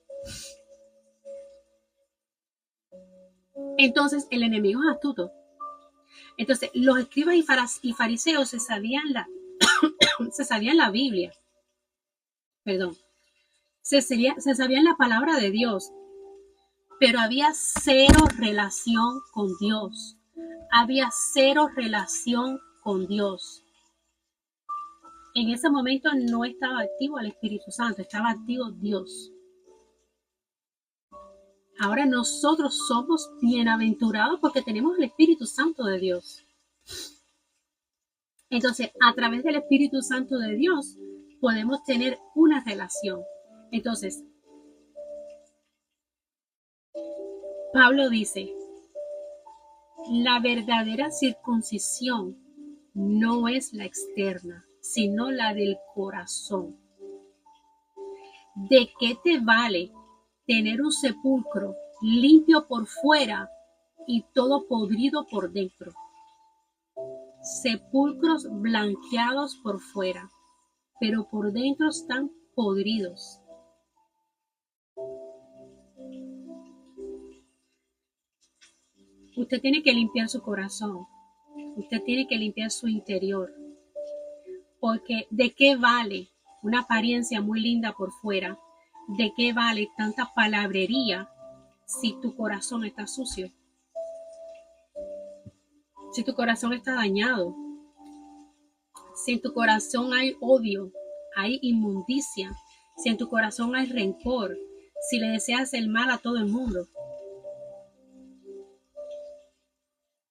Entonces, el enemigo es astuto. Entonces, los escribas y fariseos se sabían la Biblia. Perdón. Se sabían la palabra de Dios, pero había cero relación con Dios. Había cero relación con Dios. En ese momento no estaba activo el Espíritu Santo, estaba activo Dios. Ahora nosotros somos bienaventurados porque tenemos el Espíritu Santo de Dios. Entonces, a través del Espíritu Santo de Dios, podemos tener una relación. Entonces, Pablo dice, la verdadera circuncisión no es la externa, sino la del corazón. ¿De qué te vale tener un sepulcro limpio por fuera y todo podrido por dentro? Sepulcros blanqueados por fuera, pero por dentro están podridos. Usted tiene que limpiar su corazón. Usted tiene que limpiar su interior. Porque ¿de qué vale una apariencia muy linda por fuera? ¿De qué vale tanta palabrería si tu corazón está sucio? Si tu corazón está dañado. Si en tu corazón hay odio, hay inmundicia. Si en tu corazón hay rencor. Si le deseas el mal a todo el mundo.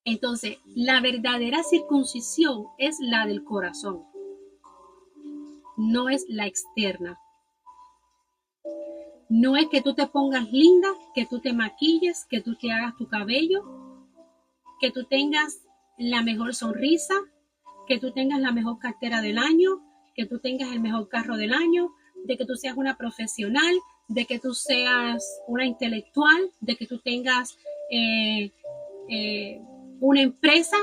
Entonces, la verdadera circuncisión es la del corazón, no es la externa. No es que tú te pongas linda, que tú te maquilles, que tú te hagas tu cabello, que tú tengas la mejor sonrisa, que tú tengas la mejor cartera del año, que tú tengas el mejor carro del año, de que tú seas una profesional, de que tú seas una intelectual, de que tú tengas una empresa.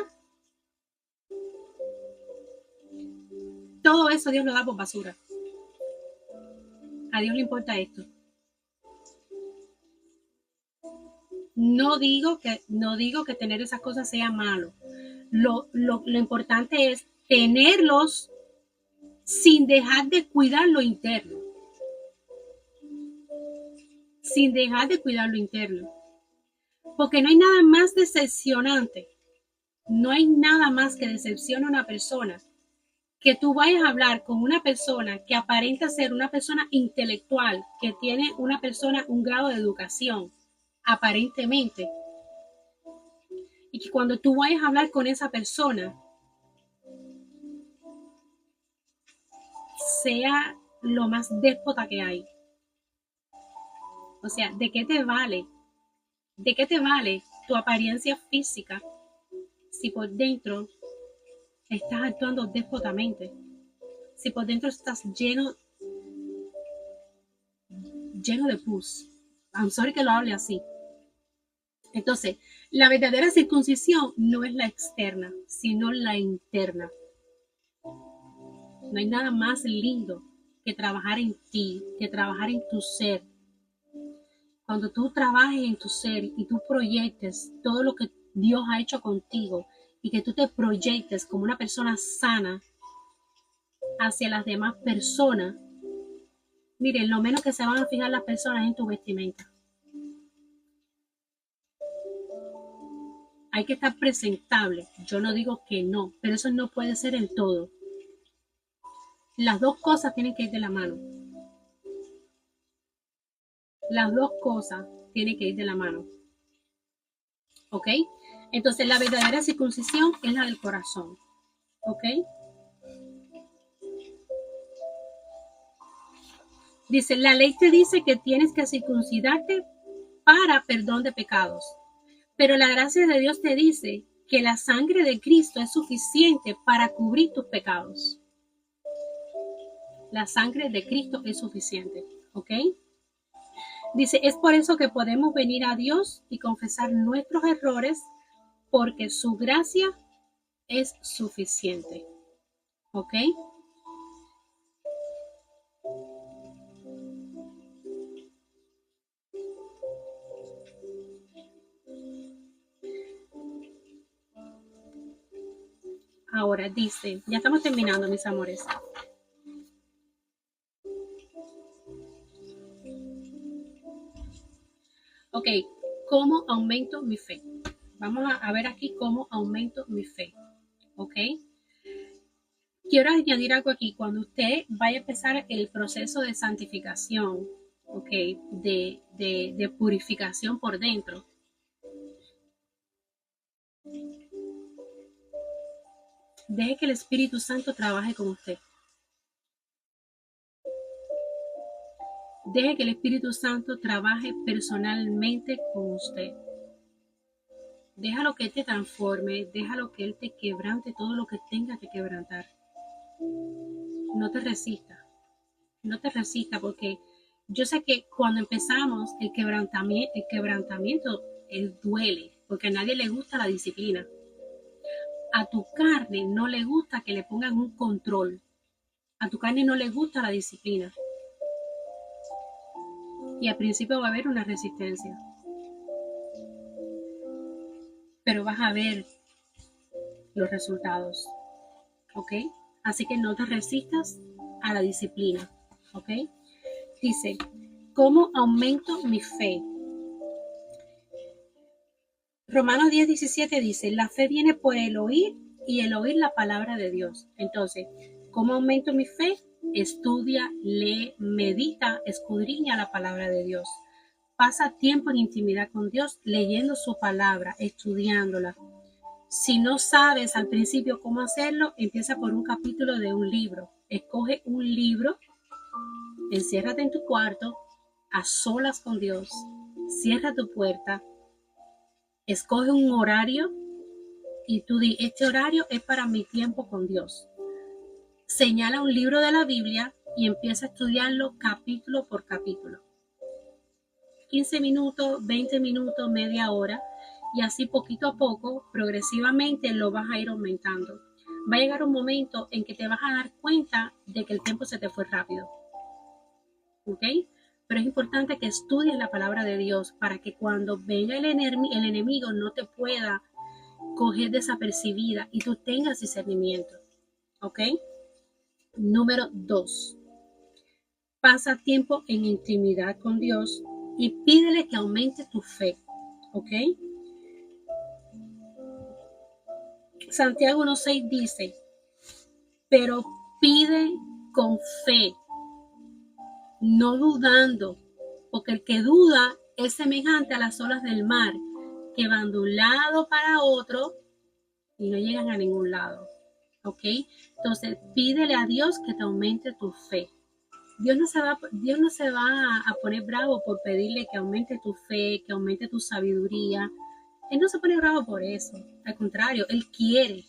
Todo eso Dios lo da por basura. A Dios le importa esto. No digo que tener esas cosas sea malo. Lo importante es tenerlos sin dejar de cuidar lo interno. Sin dejar de cuidar lo interno. Porque no hay nada más decepcionante. No hay nada más que decepcione a una persona. Que tú vayas a hablar con una persona que aparenta ser una persona intelectual, que tiene un grado de educación, aparentemente. Y que cuando tú vayas a hablar con esa persona, sea lo más déspota que hay. O sea, ¿de qué te vale? ¿De qué te vale tu apariencia física si por dentro estás actuando déspotamente? Si por dentro estás lleno de pus. I'm sorry que lo hable así. Entonces, la verdadera circuncisión no es la externa, sino la interna. No hay nada más lindo que trabajar en ti, que trabajar en tu ser. Cuando tú trabajes en tu ser y tú proyectes todo lo que Dios ha hecho contigo y que tú te proyectes como una persona sana hacia las demás personas, miren, lo menos que se van a fijar las personas es en tu vestimenta. Hay que estar presentable. Yo no digo que no, pero eso no puede ser el todo. Las dos cosas tienen que ir de la mano. Las dos cosas tienen que ir de la mano. ¿Ok? Entonces la verdadera circuncisión es la del corazón. ¿Ok? Dice, la ley te dice que tienes que circuncidarte para perdón de pecados. Pero la gracia de Dios te dice que la sangre de Cristo es suficiente para cubrir tus pecados. La sangre de Cristo es suficiente. ¿Ok? Dice, es por eso que podemos venir a Dios y confesar nuestros errores, porque su gracia es suficiente. ¿Ok? Ahora dice, ya estamos terminando, mis amores. Ok, ¿cómo aumento mi fe? Vamos a ver aquí cómo aumento mi fe. Ok. Quiero añadir algo aquí. Cuando usted vaya a empezar el proceso de santificación, ok, de purificación por dentro, deje que el Espíritu Santo trabaje con usted. Deje que el Espíritu Santo trabaje personalmente con usted. Déjalo que Él te transforme, déjalo que Él te quebrante todo lo que tenga que quebrantar. No te resistas, no te resistas, porque yo sé que cuando empezamos el quebrantamiento duele, porque a nadie le gusta la disciplina. A tu carne no le gusta que le pongan un control. A tu carne no le gusta la disciplina. Y al principio va a haber una resistencia. Pero vas a ver los resultados. ¿Ok? Así que no te resistas a la disciplina. ¿Ok? Dice, ¿cómo aumento mi fe? Romanos 10:17 dice, la fe viene por el oír y el oír la palabra de Dios. Entonces, ¿cómo aumento mi fe? Estudia, lee, medita, escudriña la palabra de Dios. Pasa tiempo en intimidad con Dios, leyendo su palabra, estudiándola. Si no sabes al principio cómo hacerlo, empieza por un capítulo de un libro. Escoge un libro, enciérrate en tu cuarto, a solas con Dios, cierra tu puerta, escoge un horario y tú di, este horario es para mi tiempo con Dios. Señala un libro de la Biblia y empieza a estudiarlo capítulo por capítulo. 15 minutos, 20 minutos, media hora, y así poquito a poco, progresivamente lo vas a ir aumentando. Va a llegar un momento en que te vas a dar cuenta de que el tiempo se te fue rápido. ¿Ok? Pero es importante que estudies la palabra de Dios para que cuando venga el enemigo no te pueda coger desapercibida y tú tengas discernimiento. ¿Ok? Número 2. Pasa tiempo en intimidad con Dios y pídele que aumente tu fe. ¿Ok? Santiago 1:6 dice, pero pide con fe, no dudando, porque el que duda es semejante a las olas del mar, que van de un lado para otro y no llegan a ningún lado. ¿Ok? Entonces, pídele a Dios que te aumente tu fe. Dios no se va a poner bravo por pedirle que aumente tu fe, que aumente tu sabiduría. Él no se pone bravo por eso. Al contrario, Él quiere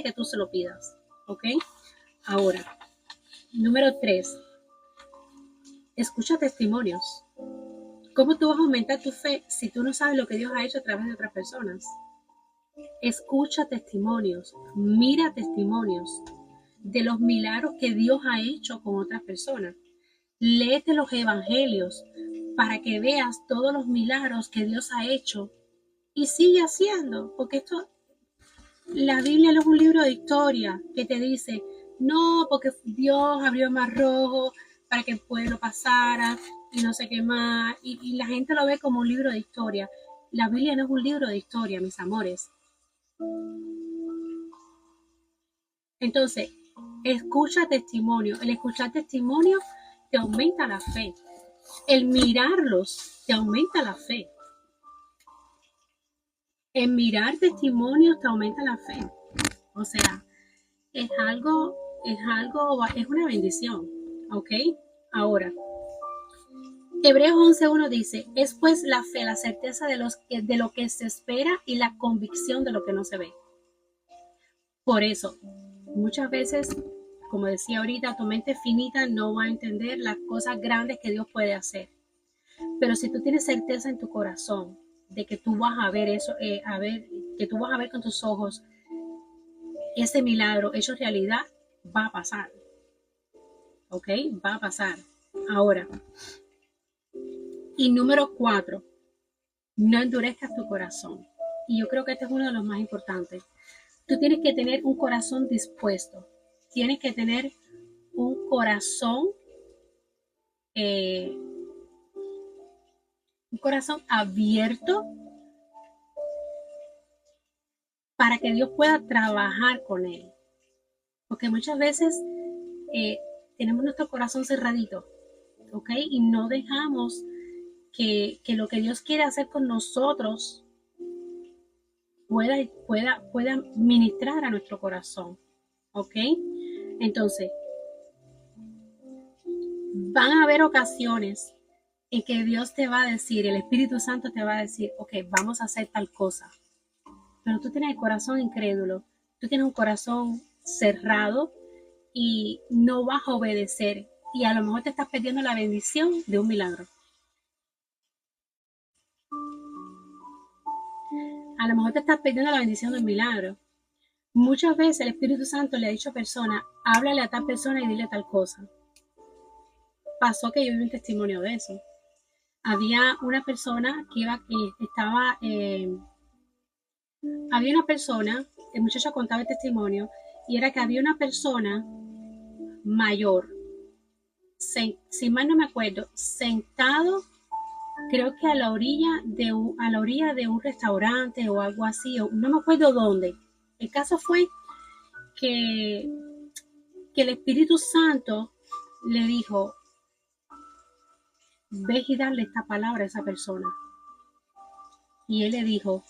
que tú se lo pidas. ¿Ok? Ahora, número 3. Escucha testimonios. ¿Cómo tú vas a aumentar tu fe si tú no sabes lo que Dios ha hecho a través de otras personas? Escucha testimonios, mira testimonios de los milagros que Dios ha hecho con otras personas. Léete los evangelios para que veas todos los milagros que Dios ha hecho y sigue haciendo, porque la Biblia no es un libro de historia que te dice, no, porque Dios abrió el mar rojo para que el pueblo pasara y no sé qué más, y la gente lo ve como un libro de historia. La Biblia no es un libro de historia, mis amores. Entonces, escucha testimonio. El escuchar testimonio te aumenta la fe. El mirarlos te aumenta la fe. El mirar testimonios te aumenta la fe. O sea, es una bendición. ¿Ok? Ahora, Hebreos 11:1 dice, es pues la fe, la certeza de lo que se espera y la convicción de lo que no se ve. Por eso, muchas veces, como decía ahorita, tu mente finita no va a entender las cosas grandes que Dios puede hacer. Pero si tú tienes certeza en tu corazón de que tú vas a ver eso, que tú vas a ver con tus ojos ese milagro hecho realidad, va a pasar. ¿Ok? Va a pasar. Ahora, y número 4, no endurezcas tu corazón. Y yo creo que este es uno de los más importantes. Tú tienes que tener un corazón dispuesto. Tienes que tener un corazón abierto para que Dios pueda trabajar con él. Porque muchas veces tenemos nuestro corazón cerradito, ¿ok? Y no dejamos que lo que Dios quiere hacer con nosotros pueda ministrar a nuestro corazón, ¿ok? Entonces, van a haber ocasiones en que Dios te va a decir, el Espíritu Santo te va a decir, ok, vamos a hacer tal cosa. Pero tú tienes el corazón incrédulo, tú tienes un corazón cerrado y no vas a obedecer. Y a lo mejor te estás perdiendo la bendición de un milagro. A lo mejor te estás perdiendo la bendición de un milagro. Muchas veces el Espíritu Santo le ha dicho a personas, háblale a tal persona y dile tal cosa. Pasó que yo vi un testimonio de eso. Había una persona había una persona, el muchacho contaba el testimonio, y era que había una persona mayor, si mal no me acuerdo, sentado, creo que a la orilla de un restaurante o algo así, o no me acuerdo dónde. El caso fue que el Espíritu Santo le dijo, ve y darle esta palabra a esa persona. Y él le dijo,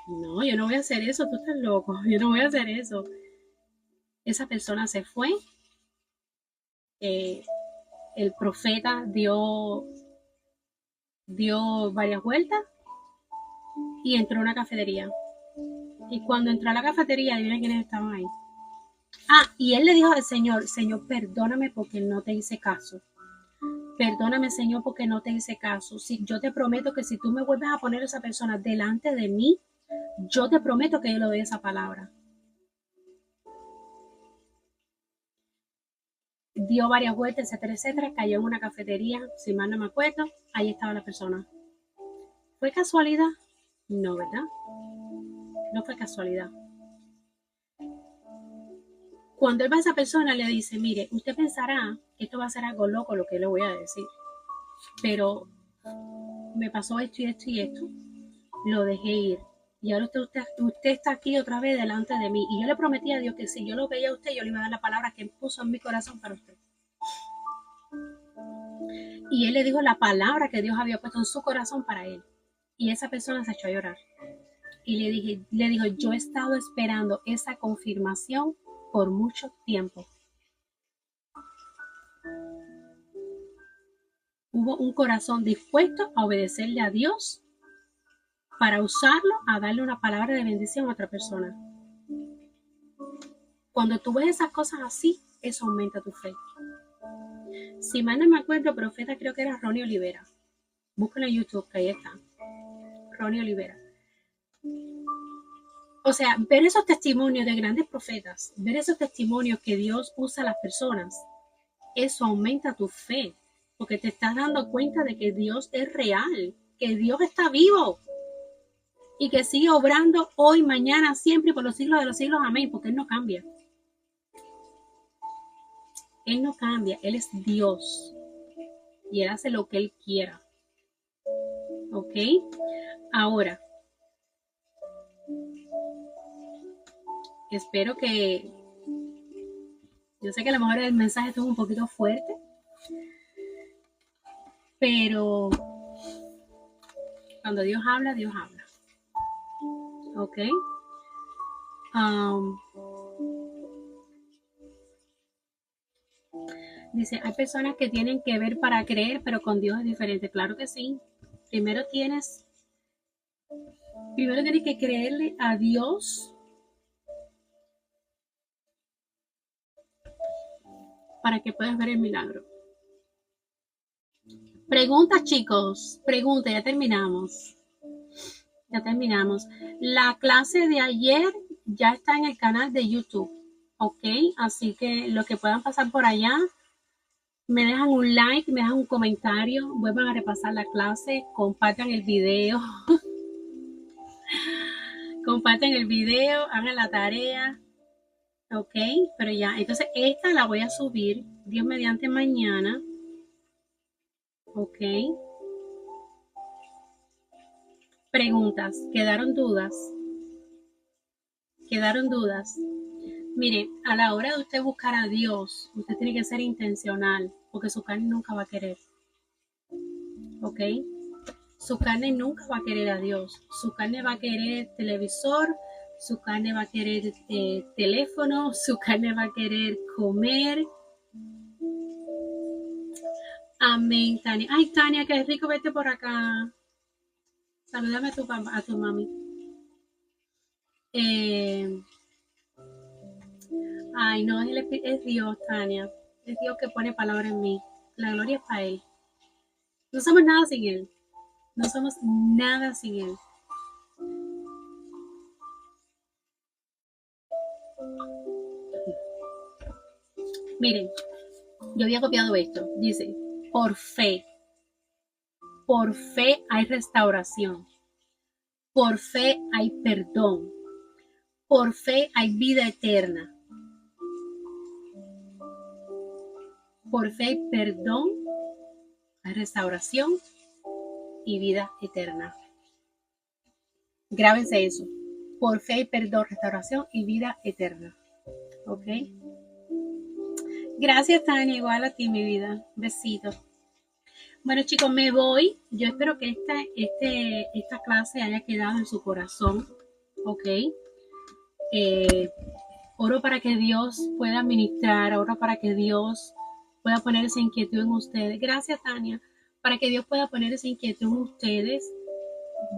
no, yo no voy a hacer eso, tú estás loco, yo no voy a hacer eso. Esa persona se fue, el profeta dio varias vueltas y entró a una cafetería. Y cuando entró a la cafetería, adivina quiénes estaban ahí. Y él le dijo al Señor, Señor, perdóname porque no te hice caso. Perdóname, Señor, porque no te hice caso. Si yo te prometo que si tú me vuelves a poner a esa persona delante de mí, yo te prometo que yo le doy esa palabra. Dio varias vueltas, etcétera, etcétera. Cayó en una cafetería, si mal no me acuerdo. Ahí estaba la persona. ¿Fue casualidad? No, ¿verdad? No fue casualidad. Cuando él va a esa persona, le dice, mire, usted pensará que esto va a ser algo loco lo que le voy a decir, pero me pasó esto y esto y esto, lo dejé ir. Y ahora usted está aquí otra vez delante de mí. Y yo le prometí a Dios que si yo lo veía a usted, yo le iba a dar la palabra que él puso en mi corazón para usted. Y él le dijo la palabra que Dios había puesto en su corazón para él. Y esa persona se echó a llorar. Y le dijo, yo he estado esperando esa confirmación por mucho tiempo. Hubo un corazón dispuesto a obedecerle a Dios para usarlo a darle una palabra de bendición a otra persona. Cuando tú ves esas cosas así, eso aumenta tu fe. Si mal no me acuerdo, el profeta creo que era Ronnie Olivera. Búscalo en YouTube, que ahí está. Ronnie Olivera. O sea, ver esos testimonios de grandes profetas, ver esos testimonios que Dios usa a las personas, eso aumenta tu fe, porque te estás dando cuenta de que Dios es real, que Dios está vivo y que sigue obrando hoy, mañana, siempre y por los siglos de los siglos. Amén, porque Él no cambia. Él no cambia, Él es Dios y Él hace lo que Él quiera. ¿ok? Ahora, espero que, yo sé que a lo mejor el mensaje estuvo un poquito fuerte, pero cuando Dios habla, ¿ok? Dice, hay personas que tienen que ver para creer, pero con Dios es diferente. Claro que sí. Primero tienes que creerle a Dios para que puedas ver el milagro. Preguntas, chicos. Pregunta, ya terminamos. La clase de ayer ya está en el canal de YouTube, ¿ok? Así que los que puedan pasar por allá, me dejan un like, me dejan un comentario, vuelvan a repasar la clase, compartan el video, hagan la tarea, ¿ok? Pero ya, entonces esta la voy a subir, Dios mediante, mañana, ¿ok? Preguntas, ¿quedaron dudas? Mire, a la hora de usted buscar a Dios, usted tiene que ser intencional, porque su carne nunca va a querer, ¿ok? Su carne nunca va a querer a Dios. Su carne va a querer televisor, su carne va a querer teléfono, su carne va a querer comer. Amén, Tania. Ay, Tania, qué rico verte por acá. Salúdame a tu papá, a tu mami. Ay, no, es Dios, Tania. Es Dios que pone palabra en mí. La gloria es para Él. No somos nada sin Él. No somos nada sin Él. Miren, yo había copiado esto. Dice, por fe hay restauración. Por fe hay perdón. Por fe hay vida eterna. Por fe hay perdón, hay restauración y vida eterna. Grábense eso. Por fe hay perdón, restauración y vida eterna. ¿Ok? Gracias, Tania. Igual a ti, mi vida. Besitos. Bueno, chicos, me voy. Yo espero que esta clase haya quedado en su corazón. ¿Ok? Oro para que Dios pueda ministrar, oro para que Dios pueda poner esa inquietud en ustedes. Gracias, Tania. Para que Dios pueda poner esa inquietud en ustedes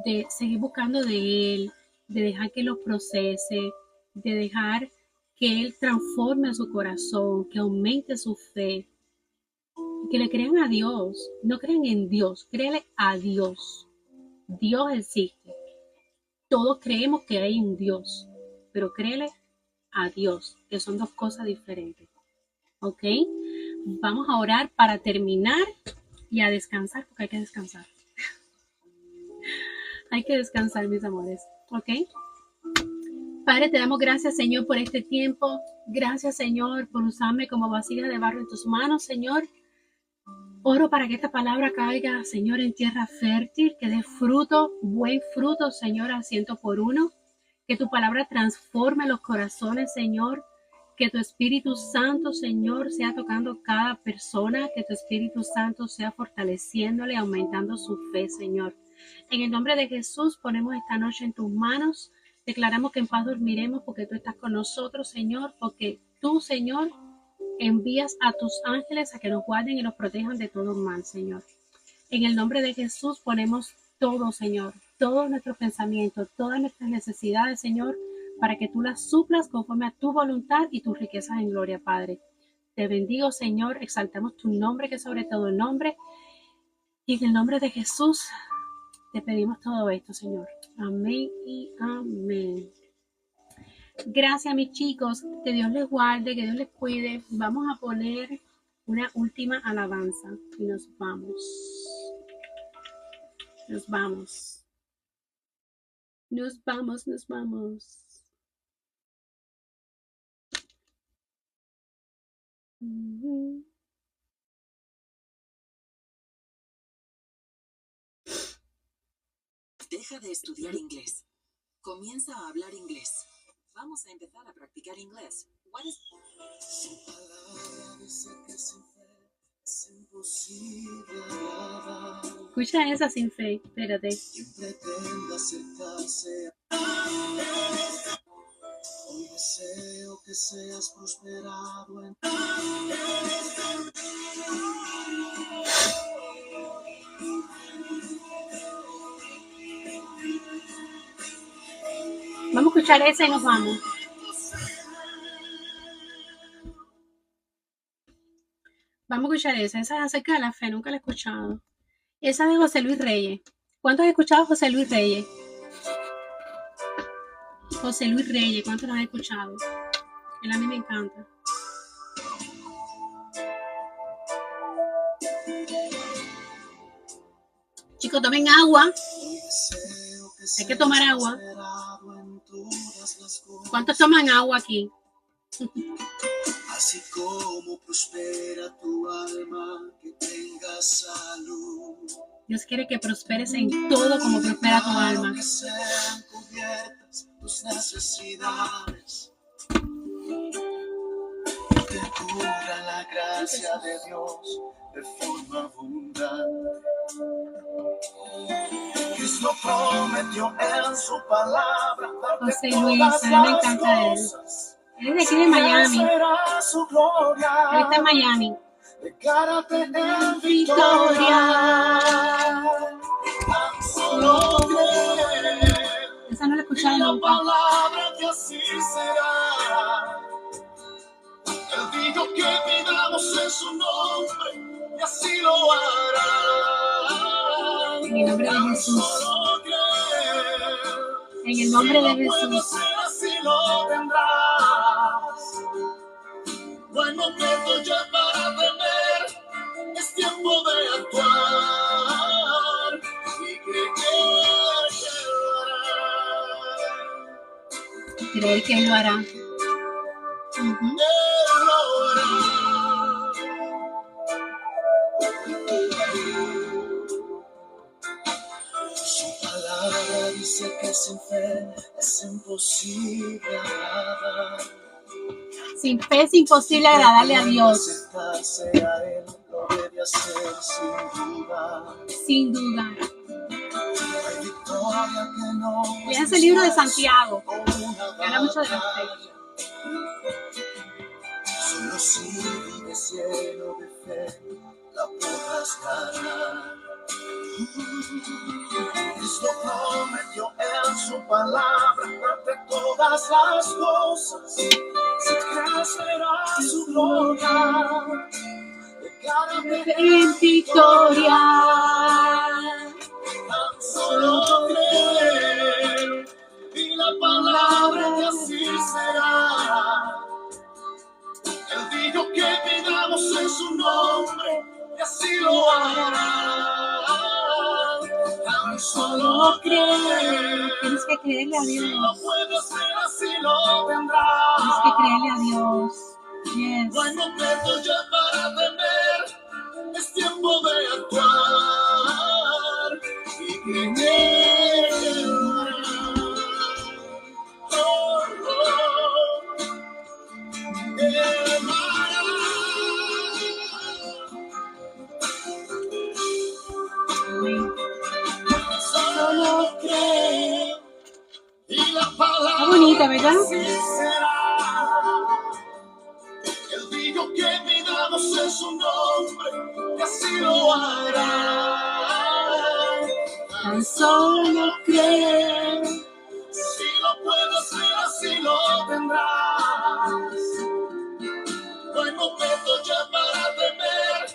de seguir buscando de Él, de dejar que los procese, de dejar que Él transforme su corazón, que aumente su fe, que le crean a Dios. No crean en Dios, créele a Dios. Dios existe. Todos creemos que hay un Dios, pero créele a Dios, que son dos cosas diferentes. ¿Ok? Vamos a orar para terminar y a descansar, porque hay que descansar. Hay que descansar, mis amores. ¿Ok? Padre, te damos gracias, Señor, por este tiempo. Gracias, Señor, por usarme como vasija de barro en tus manos, Señor. Oro para que esta palabra caiga, Señor, en tierra fértil, que dé fruto, buen fruto, Señor, al 100%. Que tu palabra transforme los corazones, Señor. Que tu Espíritu Santo, Señor, sea tocando cada persona. Que tu Espíritu Santo sea fortaleciéndole, aumentando su fe, Señor. En el nombre de Jesús ponemos esta noche en tus manos. Declaramos que en paz dormiremos porque tú estás con nosotros, Señor. Porque tú, Señor, envías a tus ángeles a que nos guarden y nos protejan de todo mal, Señor. En el nombre de Jesús ponemos todo, Señor, todos nuestros pensamientos, todas nuestras necesidades, Señor, para que tú las suplas conforme a tu voluntad y tus riquezas en gloria, Padre. Te bendigo, Señor, exaltamos tu nombre, que sobre todo el nombre, y en el nombre de Jesús te pedimos todo esto, Señor. Amén y amén. Gracias, mis chicos. Que Dios les guarde, que Dios les cuide. Vamos a poner una última alabanza y nos vamos. Nos vamos. Nos vamos, nos vamos. Deja de estudiar inglés. Comienza a hablar inglés. Vamos a empezar a practicar inglés. What is... Su palabra dice que sin fe es imposible agradar. Escucha esa sin fe, espérate. Quien pretenda acercarse a hoy deseo que seas prosperado en Vamos a escuchar esa y nos vamos. Vamos a escuchar esa. Esa es acerca de la fe, nunca la he escuchado. Esa de José Luis Reyes. ¿Cuántos han escuchado a José Luis Reyes? José Luis Reyes, ¿cuántos lo han escuchado? Él a mí me encanta. Chicos, tomen agua. Hay que tomar agua. ¿Cuántos toman agua aquí? Así como prospera tu alma, que tengas salud. Dios quiere que prosperes en todo como prospera tu alma. Que sean cubiertas tus necesidades. Que cubra la gracia de Dios de forma abundante. Cristo prometió en su palabra. José Luis, a mí me encanta él. Él es de aquí de Miami. Él está en Miami. Declárate en victoria. Solo cree. Esa no la he escuchado La nunca. palabra que así será. Él dijo que pidamos en su nombre y así lo hará. En el nombre de Jesús. Solo cree. En el nombre de Si lo puedes Jesús. hacer, así lo tendrás. No hay momento ya para temer, es tiempo de actuar y creer que lo hará. Creer que él lo hará. Él lo hará. Su palabra dice que sin fe es imposible agradar. Sin fe es imposible agradarle a Dios. Acercarse a Él lo debe hacer sin duda. Sin duda. Hay victoria que no Léanse el libro de Santiago. una Que habla mucho de la fe. Solo si vives lleno de fe, la podrás ganar. Cristo prometió en su palabra darte todas las cosas. Si crecerá su gloria, declárate En victoria. tan solo creer y la palabra que así será. Él dijo que pidamos en su nombre y así lo hará. Tan solo creer. Tienes que creerle a Si lo Dios. puedes hacer, así lo tendrás. Tienes que creerle a Dios. Yes. No hay momento ya para temer, es tiempo de actuar y creer que lo hará. Oh, oh, Él lo hará. Amén. Solo cree y la palabra Está bonita, ¿verdad? así será. Él dijo que pidamos en su nombre y así lo hará. Tan solo creer. Si lo puedes hacer, así lo tendrás. No hay momento ya para temer,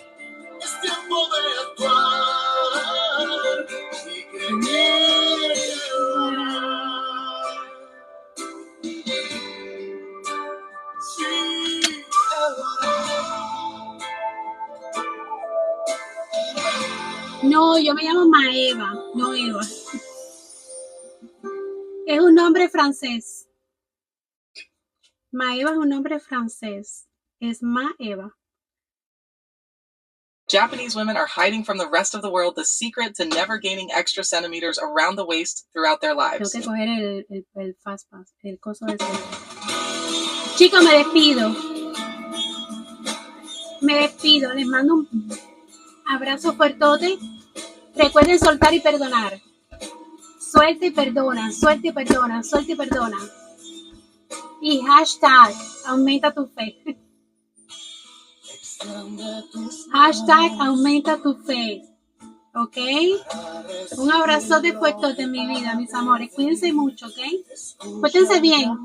es tiempo de actuar y creer que lo hará. Sí, Él lo hará. No, yo me llamo Maeva, no Eva. Es un nombre francés. Maeva es un nombre francés. Es Maeva. Japanese women are hiding from the rest of the world the secret to never gaining extra centimeters around the waist throughout their Tengo lives. que coger el fast pass, el coso de ese. Chicos, me despido. Les mando un abrazo fuertote. Recuerden soltar y perdonar. Suelta y perdona, suelta y perdona, suelta y perdona. Y hashtag, aumenta tu fe. Hashtag, aumenta tu fe. ¿Ok? Un abrazote fuertote en mi vida, mis amores. Cuídense mucho, ¿ok? Cuídense bien.